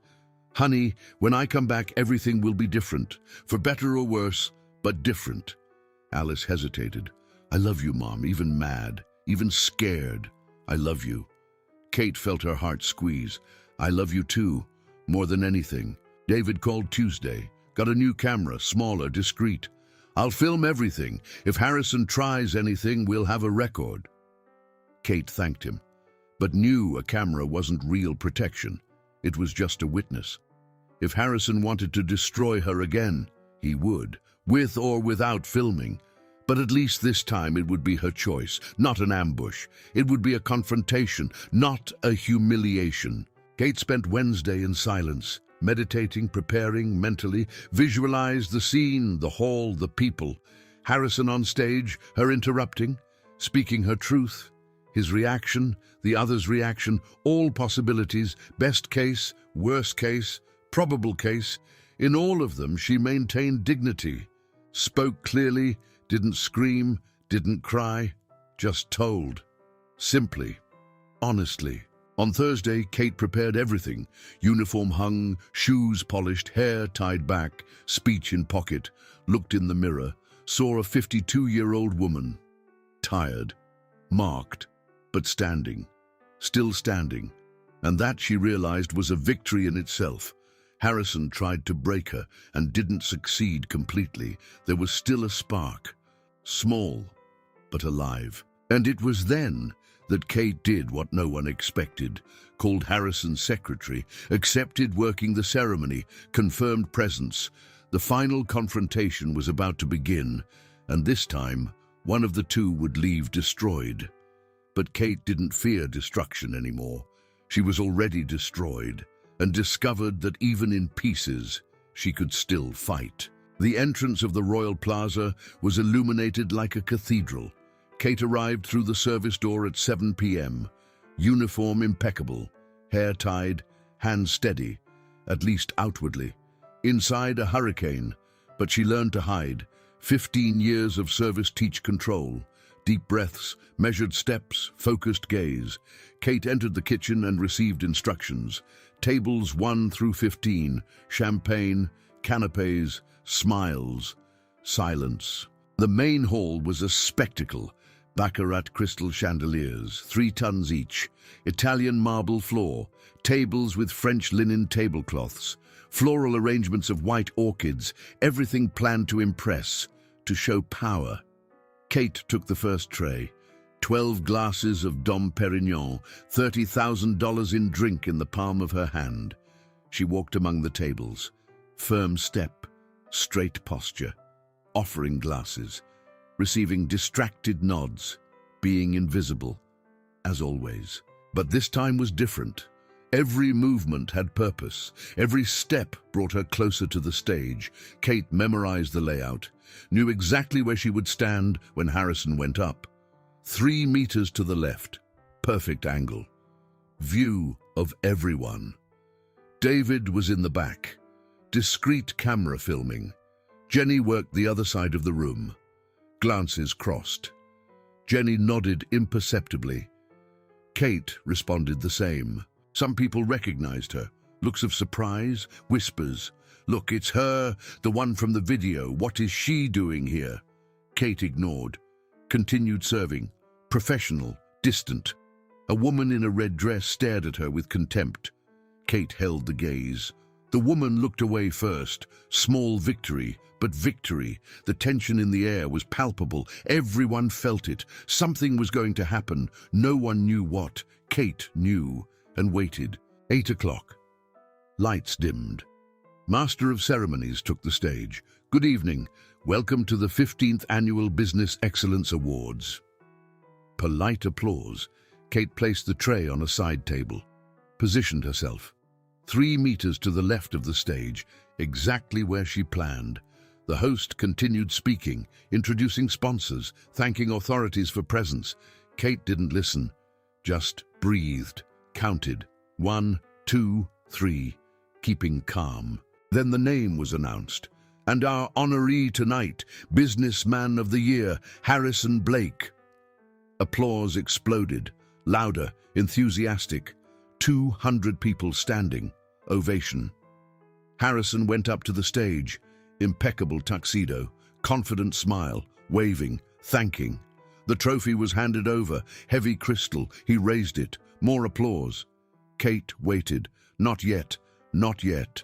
Honey, when I come back, everything will be different. For better or worse, but different. Alice hesitated. I love you, Mom, even mad, even scared. I love you. Kate felt her heart squeeze. I love you too, more than anything. David called Tuesday. Got a new camera, smaller, discreet. I'll film everything. If Harrison tries anything, we'll have a record. Kate thanked him, but knew a camera wasn't real protection. It was just a witness. If Harrison wanted to destroy her again, he would, with or without filming. But at least this time it would be her choice, not an ambush. It would be a confrontation, not a humiliation. Kate spent Wednesday in silence, meditating, preparing mentally, visualized the scene, the hall, the people. Harrison on stage, her interrupting, speaking her truth, his reaction, the other's reaction, all possibilities, best case, worst case, probable case. In all of them, she maintained dignity, spoke clearly, didn't scream, didn't cry, just told. Simply, honestly. On Thursday, Kate prepared everything. Uniform hung, shoes polished, hair tied back, speech in pocket, looked in the mirror, saw a 52-year-old woman, tired, marked, but standing, still standing. And that, she realized, was a victory in itself. Harrison tried to break her and didn't succeed completely. There was still a spark, small, but alive. And it was then that Kate did what no one expected, called Harrison's secretary, accepted working the ceremony, confirmed presence. The final confrontation was about to begin, and this time, one of the two would leave destroyed. But Kate didn't fear destruction anymore. She was already destroyed, and discovered that even in pieces, she could still fight. The entrance of the Royal Plaza was illuminated like a cathedral. Kate arrived through the service door at 7 p.m., uniform impeccable, hair tied, hands steady, at least outwardly. Inside, a hurricane, but she learned to hide, 15 years of service teach control. Deep breaths, measured steps, focused gaze. Kate entered the kitchen and received instructions. Tables 1 through 15, champagne, canapes, smiles, silence. The main hall was a spectacle. Baccarat crystal chandeliers, 3 tons each, Italian marble floor, tables with French linen tablecloths, floral arrangements of white orchids, everything planned to impress, to show power. Kate took the first tray. 12 glasses of Dom Perignon, $30,000 in drink in the palm of her hand. She walked among the tables. Firm step, straight posture, offering glasses, receiving distracted nods, being invisible, as always. But this time was different. Every movement had purpose. Every step brought her closer to the stage. Kate memorized the layout, knew exactly where she would stand when Harrison went up. 3 meters to the left, perfect angle. View of everyone. David was in the back. Discreet camera filming. Jenny worked the other side of the room. Glances crossed. Jenny nodded imperceptibly. Kate responded the same. Some people recognized her. Looks of surprise, whispers. "Look, it's her, the one from the video. What is she doing here?" Kate ignored. Continued serving. Professional, distant. A woman in a red dress stared at her with contempt. Kate held the gaze. The woman looked away first. Small victory, but victory. The tension in the air was palpable. Everyone felt it. Something was going to happen. No one knew what. Kate knew and waited. 8 o'clock. Lights dimmed. Master of Ceremonies took the stage. "Good evening. Welcome to the 15th Annual Business Excellence Awards." Polite applause. Kate placed the tray on a side table, positioned herself. 3 meters to the left of the stage, exactly where she planned. The host continued speaking, introducing sponsors, thanking authorities for presence. Kate didn't listen, just breathed, counted. 1, 2, 3, keeping calm. Then the name was announced. "And our honoree tonight, Businessman of the Year, Harrison Blake." Applause exploded, louder, enthusiastic. 200 people standing. Ovation. Harrison went up to the stage. Impeccable tuxedo, confident smile, waving, thanking. The trophy was handed over, heavy crystal. He raised it. More applause. Kate waited. Not yet, not yet.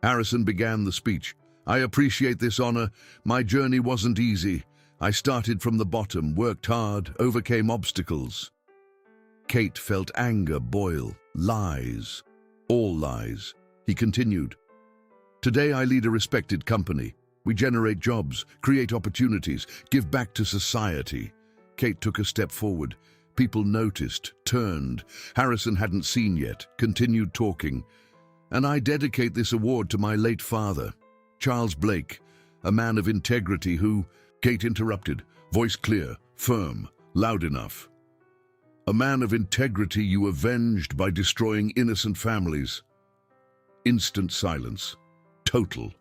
Harrison began the speech. "I appreciate this honor. My journey wasn't easy. I started from the bottom, worked hard, overcame obstacles." Kate felt anger boil. Lies. All lies. He continued. "Today I lead a respected company. We generate jobs, create opportunities, give back to society." Kate took a step forward. People noticed, turned. Harrison hadn't seen yet, continued talking. "And I dedicate this award to my late father, Charles Blake, a man of integrity who—" Kate interrupted, voice clear, firm, loud enough. "A man of integrity you avenged by destroying innocent families." Instant silence. Total.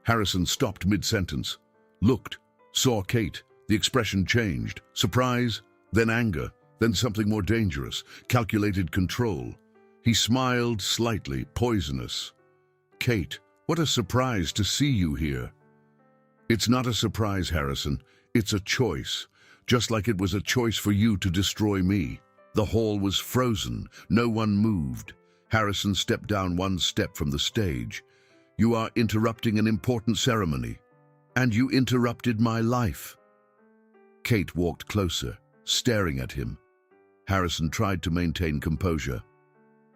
Harrison stopped mid-sentence, looked, saw Kate. The expression changed. Surprise, then anger, then something more dangerous, calculated control. He smiled slightly, poisonous. "Kate, what a surprise to see you here." "It's not a surprise, Harrison. It's a choice. Just like it was a choice for you to destroy me." The hall was frozen. No one moved. Harrison stepped down 1 step from the stage. "You are interrupting an important ceremony. And you interrupted my life." Kate walked closer, staring at him. Harrison tried to maintain composure.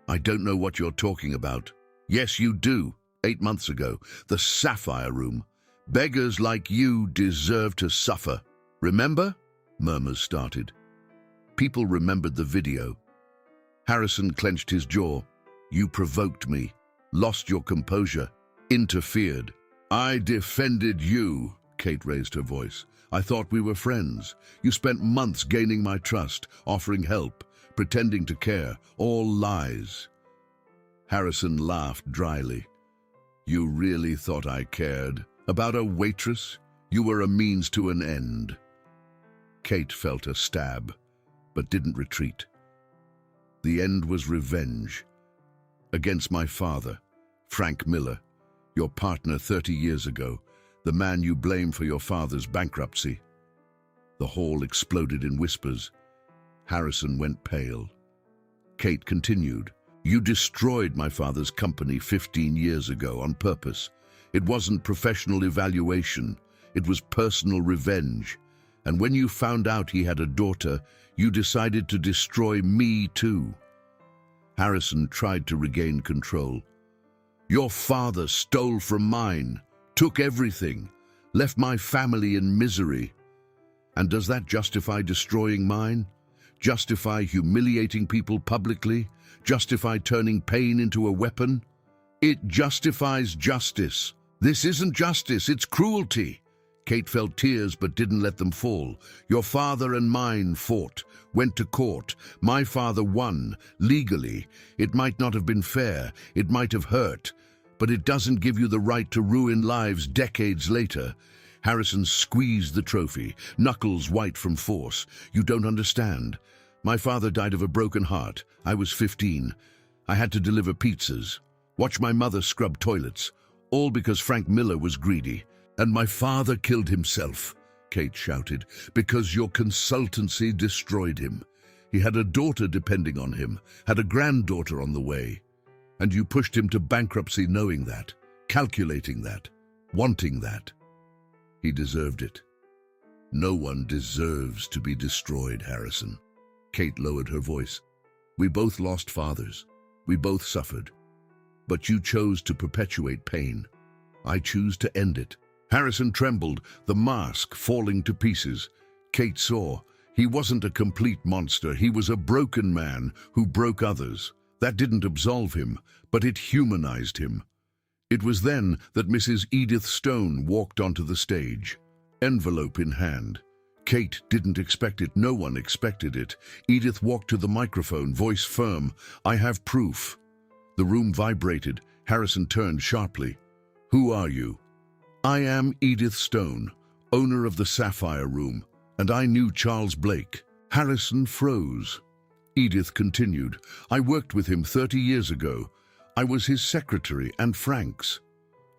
"I don't know what you're talking about." "Yes, you do. 8 months ago, the Sapphire Room. Beggars like you deserve to suffer. Remember?" Murmurs started. People remembered the video. Harrison clenched his jaw. "You provoked me, lost your composure, interfered." "I defended you," Kate raised her voice. "I thought we were friends. You spent months gaining my trust, offering help, pretending to care. All lies." Harrison laughed dryly. "You really thought I cared? About a waitress? You were a means to an end. Kate felt a stab, but didn't retreat. The end was revenge. Against my father, Frank Miller, your partner 30 years ago, the man you blame for your father's bankruptcy. The hall exploded in whispers. Harrison went pale. Kate continued, You destroyed my father's company 15 years ago on purpose. It wasn't professional evaluation. It was personal revenge. And when you found out he had a daughter, you decided to destroy me too. Harrison tried to regain control. Your father stole from mine, took everything, left my family in misery. And does that justify destroying mine? Justify humiliating people publicly? Justify turning pain into a weapon? It justifies justice. This isn't justice, it's cruelty. Kate felt tears but didn't let them fall. Your father and mine fought, went to court. My father won, legally. It might not have been fair, it might have hurt, but it doesn't give you the right to ruin lives decades later. Harrison squeezed the trophy, knuckles white from force. You don't understand. My father died of a broken heart. I was 15. I had to deliver pizzas, watch my mother scrub toilets, all because Frank Miller was greedy. And my father killed himself, Kate shouted, because your consultancy destroyed him. He had a daughter depending on him, had a granddaughter on the way. And you pushed him to bankruptcy knowing that, calculating that, wanting that. He deserved it. No one deserves to be destroyed, Harrison. Kate lowered her voice. We both lost fathers. We both suffered. But you chose to perpetuate pain. I choose to end it. Harrison trembled, the mask falling to pieces. Kate saw. He wasn't a complete monster. He was a broken man who broke others. That didn't absolve him, but it humanized him. It was then that Mrs. Edith Stone walked onto the stage, envelope in hand. Kate didn't expect it. No one expected it. Edith walked to the microphone, voice firm. I have proof. The room vibrated. Harrison turned sharply. Who are you? I am Edith Stone, owner of the Sapphire Room, and I knew Charles Blake. Harrison froze. Edith continued, I worked with him 30 years ago. I was his secretary and Frank's.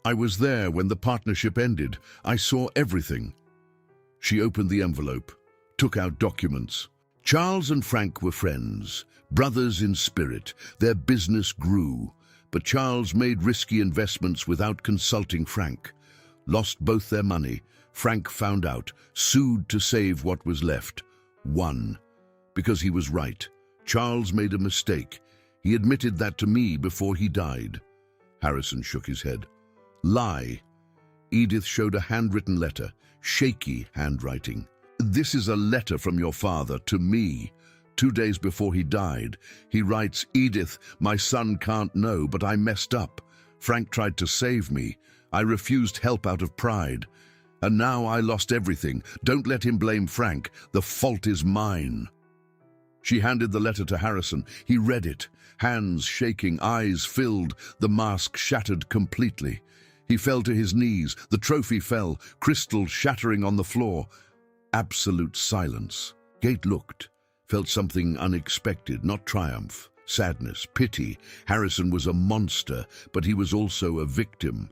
I was there when the partnership ended. I saw everything. She opened the envelope, took out documents. Charles and Frank were friends, brothers in spirit. Their business grew, but Charles made risky investments without consulting Frank. Lost both their money. Frank found out, sued to save what was left. Won. Because he was right. Charles made a mistake. He admitted that to me before he died. Harrison shook his head. Lie. Edith showed a handwritten letter, shaky handwriting. This is a letter from your father to me. 2 days before he died, he writes, Edith, my son can't know, but I messed up. Frank tried to save me. I refused help out of pride. And now I lost everything. Don't let him blame Frank. The fault is mine. She handed the letter to Harrison. He read it, hands shaking, eyes filled, the mask shattered completely. He fell to his knees. The trophy fell, crystal shattering on the floor. Absolute silence. Kate looked, felt something unexpected, not triumph, sadness, pity. Harrison was a monster, but he was also a victim.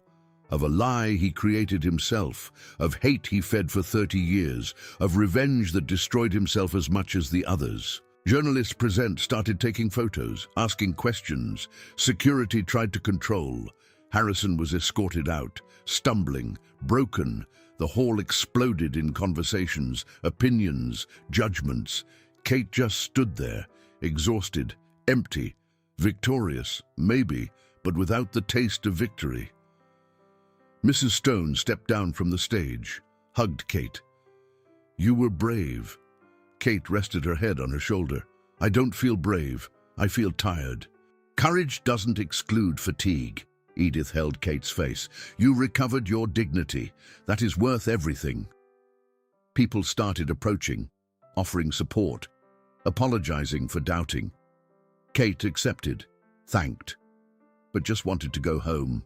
Of a lie he created himself, of hate he fed for 30 years, of revenge that destroyed himself as much as the others. Journalists present started taking photos, asking questions. Security tried to control. Harrison was escorted out, stumbling, broken. The hall exploded in conversations, opinions, judgments. Kate just stood there, exhausted, empty, victorious, maybe, but without the taste of victory. Mrs. Stone stepped down from the stage, hugged Kate. You were brave. Kate rested her head on her shoulder. I don't feel brave. I feel tired. Courage doesn't exclude fatigue. Edith held Kate's face. You recovered your dignity. That is worth everything. People started approaching, offering support, apologizing for doubting. Kate accepted, thanked, but just wanted to go home.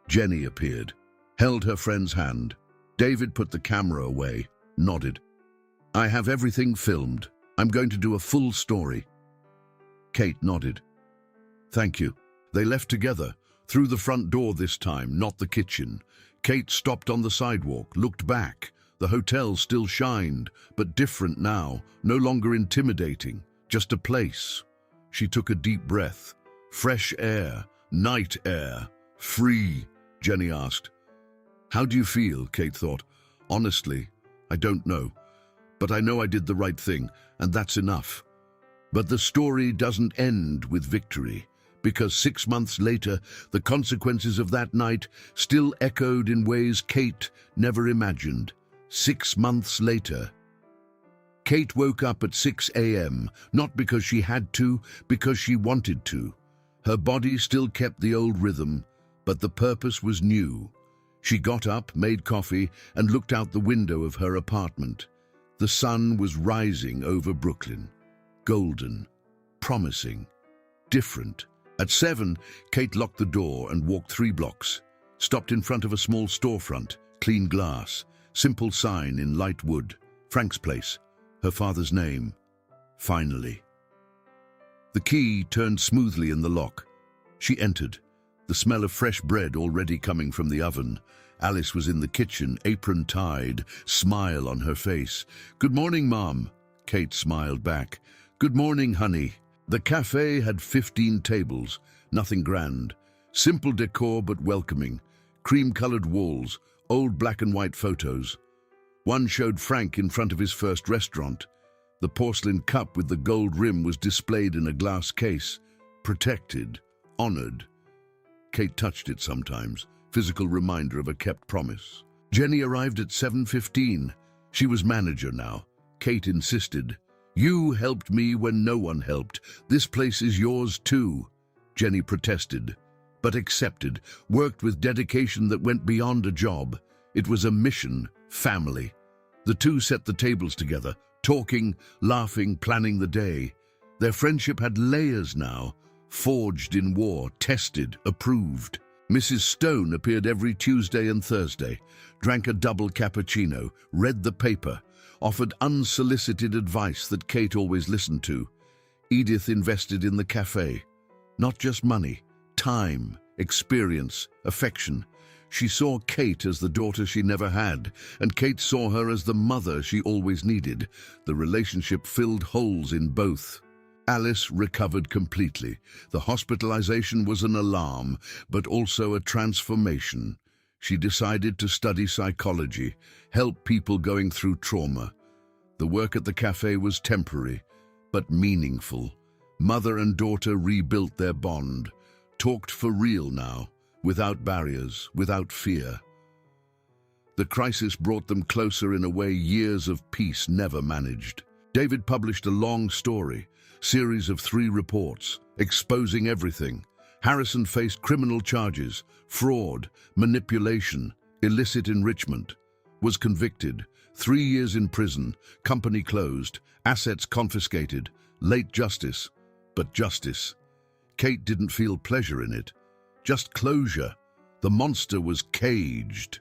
Jenny appeared, held her friend's hand. David put the camera away, nodded. I have everything filmed. I'm going to do a full story. Kate nodded. Thank you. They left together, through the front door this time, not the kitchen. Kate stopped on the sidewalk, looked back. The hotel still shined, but different now, no longer intimidating, just a place. She took a deep breath. Fresh air, night air, free, Jenny asked. How do you feel, Kate thought. Honestly, I don't know. But I know I did the right thing, and that's enough. But the story doesn't end with victory, because 6 months later, the consequences of that night still echoed in ways Kate never imagined. 6 months later. Kate woke up at 6 a.m., not because she had to, because she wanted to. Her body still kept the old rhythm, but the purpose was new. She got up, made coffee, and looked out the window of her apartment. The sun was rising over Brooklyn. Golden, promising, different. At 7, Kate locked the door and walked 3 blocks, stopped in front of a small storefront, clean glass, simple sign in light wood, Frank's place, her father's name. Finally. The key turned smoothly in the lock. She entered, the smell of fresh bread already coming from the oven. Alice was in the kitchen, apron tied, smile on her face. Good morning, Mom. Kate smiled back. Good morning, honey. The cafe had 15 tables, nothing grand. Simple decor but welcoming. Cream-colored walls, old black and white photos. One showed Frank in front of his first restaurant. The porcelain cup with the gold rim was displayed in a glass case. Protected, honored. Kate touched it sometimes, physical reminder of a kept promise. Jenny arrived at 7:15. She was manager now. Kate insisted. You helped me when no one helped. This place is yours too. Jenny protested, but accepted, worked with dedication that went beyond a job. It was a mission, family. The two set the tables together, talking, laughing, planning the day. Their friendship had layers now, forged in war, tested, approved. Mrs. Stone appeared every Tuesday and Thursday, drank a double cappuccino, read the paper, offered unsolicited advice that Kate always listened to. Edith invested in the cafe. Not just money, time, experience, affection. She saw Kate as the daughter she never had, and Kate saw her as the mother she always needed. The relationship filled holes in both. Alice recovered completely. The hospitalization was an alarm, but also a transformation. She decided to study psychology, help people going through trauma. The work at the cafe was temporary, but meaningful. Mother and daughter rebuilt their bond, talked for real now, without barriers, without fear. The crisis brought them closer in a way years of peace never managed. David published a long story, series of 3 reports, exposing everything. Harrison faced criminal charges, fraud, manipulation, illicit enrichment, was convicted, 3 years in prison, company closed, assets confiscated, late justice, but justice. Kate didn't feel pleasure in it, just closure. The monster was caged,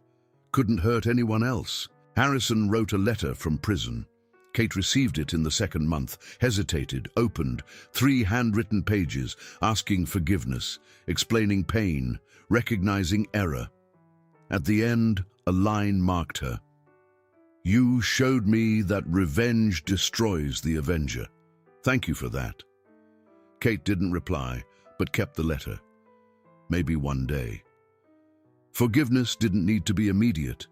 couldn't hurt anyone else. Harrison wrote a letter from prison. Kate received it in the 2nd month, hesitated, opened, 3 handwritten pages, asking forgiveness, explaining pain, recognizing error. At the end, a line marked her. You showed me that revenge destroys the avenger. Thank you for that. Kate didn't reply, but kept the letter. Maybe one day. Forgiveness didn't need to be immediate.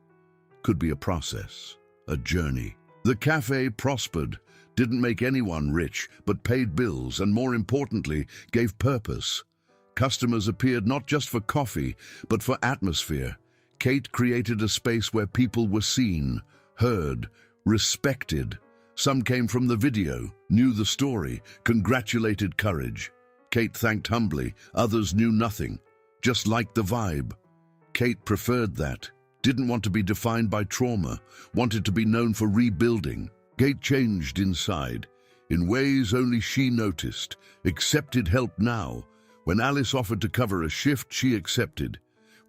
Could be a process, a journey. The cafe prospered, didn't make anyone rich, but paid bills and, more importantly, gave purpose. Customers appeared not just for coffee, but for atmosphere. Kate created a space where people were seen, heard, respected. Some came from the video, knew the story, congratulated courage. Kate thanked humbly, others knew nothing, just liked the vibe. Kate preferred that. Didn't want to be defined by trauma, wanted to be known for rebuilding. Kate changed inside, in ways only she noticed, accepted help now. When Alice offered to cover a shift, she accepted.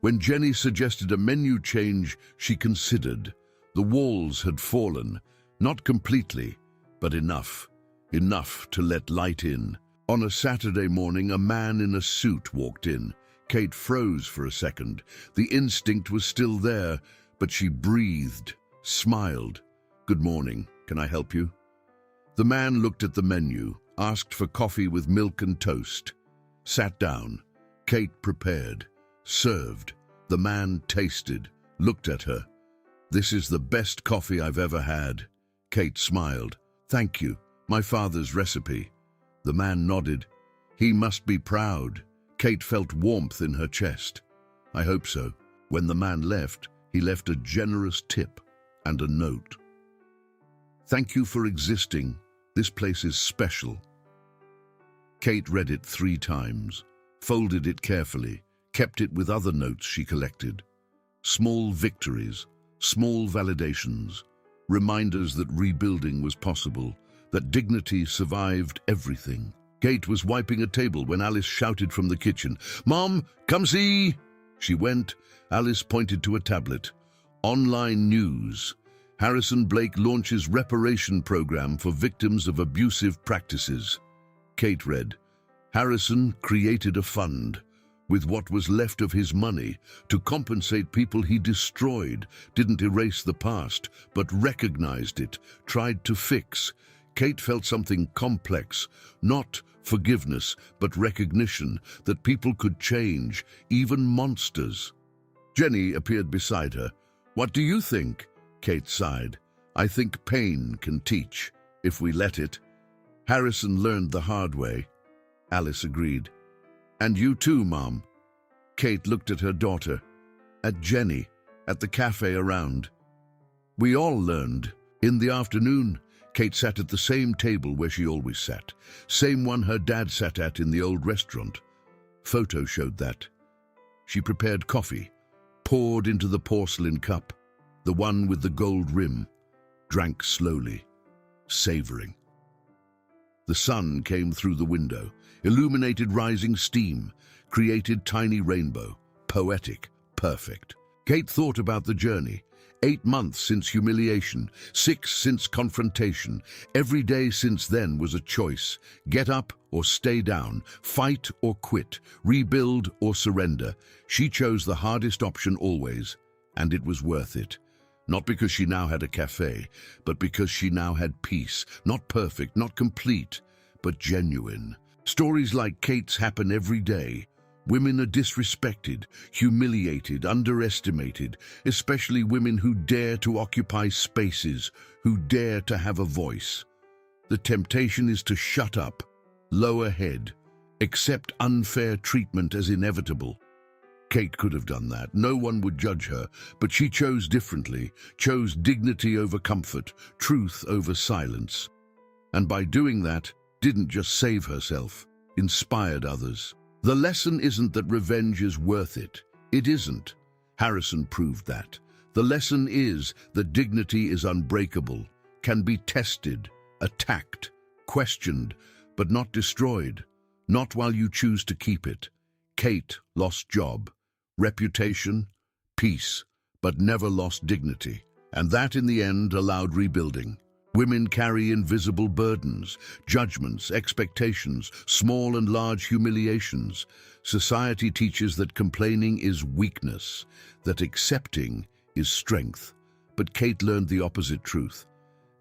When Jenny suggested a menu change, she considered. The walls had fallen, not completely, but enough. Enough to let light in. On a Saturday morning, a man in a suit walked in. Kate froze for a second. The instinct was still there, but she breathed, smiled. "Good morning. Can I help you?" The man looked at the menu, asked for coffee with milk and toast. Sat down. Kate prepared. Served. The man tasted, looked at her. "This is the best coffee I've ever had." Kate smiled. "Thank you. My father's recipe." The man nodded. He must be proud. Kate felt warmth in her chest. "I hope so." When the man left, he left a generous tip and a note. "Thank you for existing. This place is special." Kate read it 3 times, folded it carefully, kept it with other notes she collected. Small victories, small validations, reminders that rebuilding was possible, that dignity survived everything. Kate was wiping a table when Alice shouted from the kitchen, "Mom, come see!" She went. Alice pointed to a tablet. Online news. Harrison Blake launches reparation program for victims of abusive practices. Kate read, Harrison created a fund with what was left of his money to compensate people he destroyed, didn't erase the past, but recognized it, tried to fix. Kate felt something complex, not forgiveness, but recognition that people could change, even monsters. Jenny appeared beside her. "What do you think?" Kate sighed. "I think pain can teach, if we let it." Harrison learned the hard way. Alice agreed. "And you too, Mom." Kate looked at her daughter, at Jenny, at the cafe around. "We all learned." In the afternoon, Kate sat at the same table where she always sat, same one her dad sat at in the old restaurant. Photo showed that. She prepared coffee, poured into the porcelain cup, the one with the gold rim, drank slowly, savoring. The sun came through the window, illuminated rising steam, created tiny rainbow, poetic, perfect. Kate thought about the journey. 8 months since humiliation, 6 since confrontation. Every day since then was a choice. Get up or stay down, fight or quit, rebuild or surrender. She chose the hardest option always, and it was worth it. Not because she now had a cafe, but because she now had peace. Not perfect, not complete, but genuine. Stories like Kate's happen every day. Women are disrespected, humiliated, underestimated, especially women who dare to occupy spaces, who dare to have a voice. The temptation is to shut up, lower head, accept unfair treatment as inevitable. Kate could have done that. No one would judge her, but she chose differently, chose dignity over comfort, truth over silence. And by doing that, didn't just save herself, inspired others. The lesson isn't that revenge is worth it. It isn't. Harrison proved that. The lesson is that dignity is unbreakable, can be tested, attacked, questioned, but not destroyed. Not while you choose to keep it. Kate lost job, reputation, peace, but never lost dignity. And that in the end allowed rebuilding. Women carry invisible burdens, judgments, expectations, small and large humiliations. Society teaches that complaining is weakness, that accepting is strength. But Kate learned the opposite truth.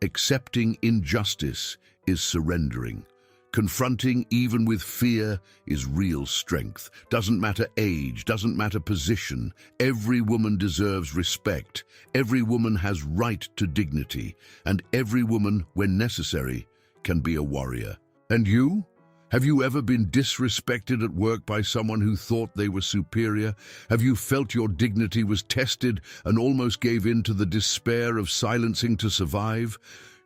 Accepting injustice is surrendering. Confronting even with fear is real strength. Doesn't matter age, doesn't matter position. Every woman deserves respect. Every woman has right to dignity. And every woman, when necessary, can be a warrior. And you? Have you ever been disrespected at work by someone who thought they were superior? Have you felt your dignity was tested and almost gave in to the despair of silencing to survive?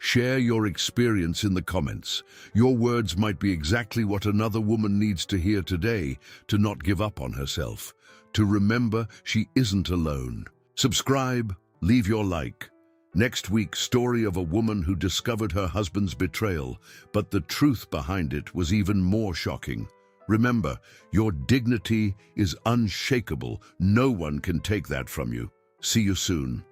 Share your experience in the comments. Your words might be exactly what another woman needs to hear today, to not give up on herself, to remember she isn't alone. Subscribe, leave your like. Next week, story of a woman who discovered her husband's betrayal, but the truth behind it was even more shocking. Remember, your dignity is unshakable. No one can take that from you. See you soon.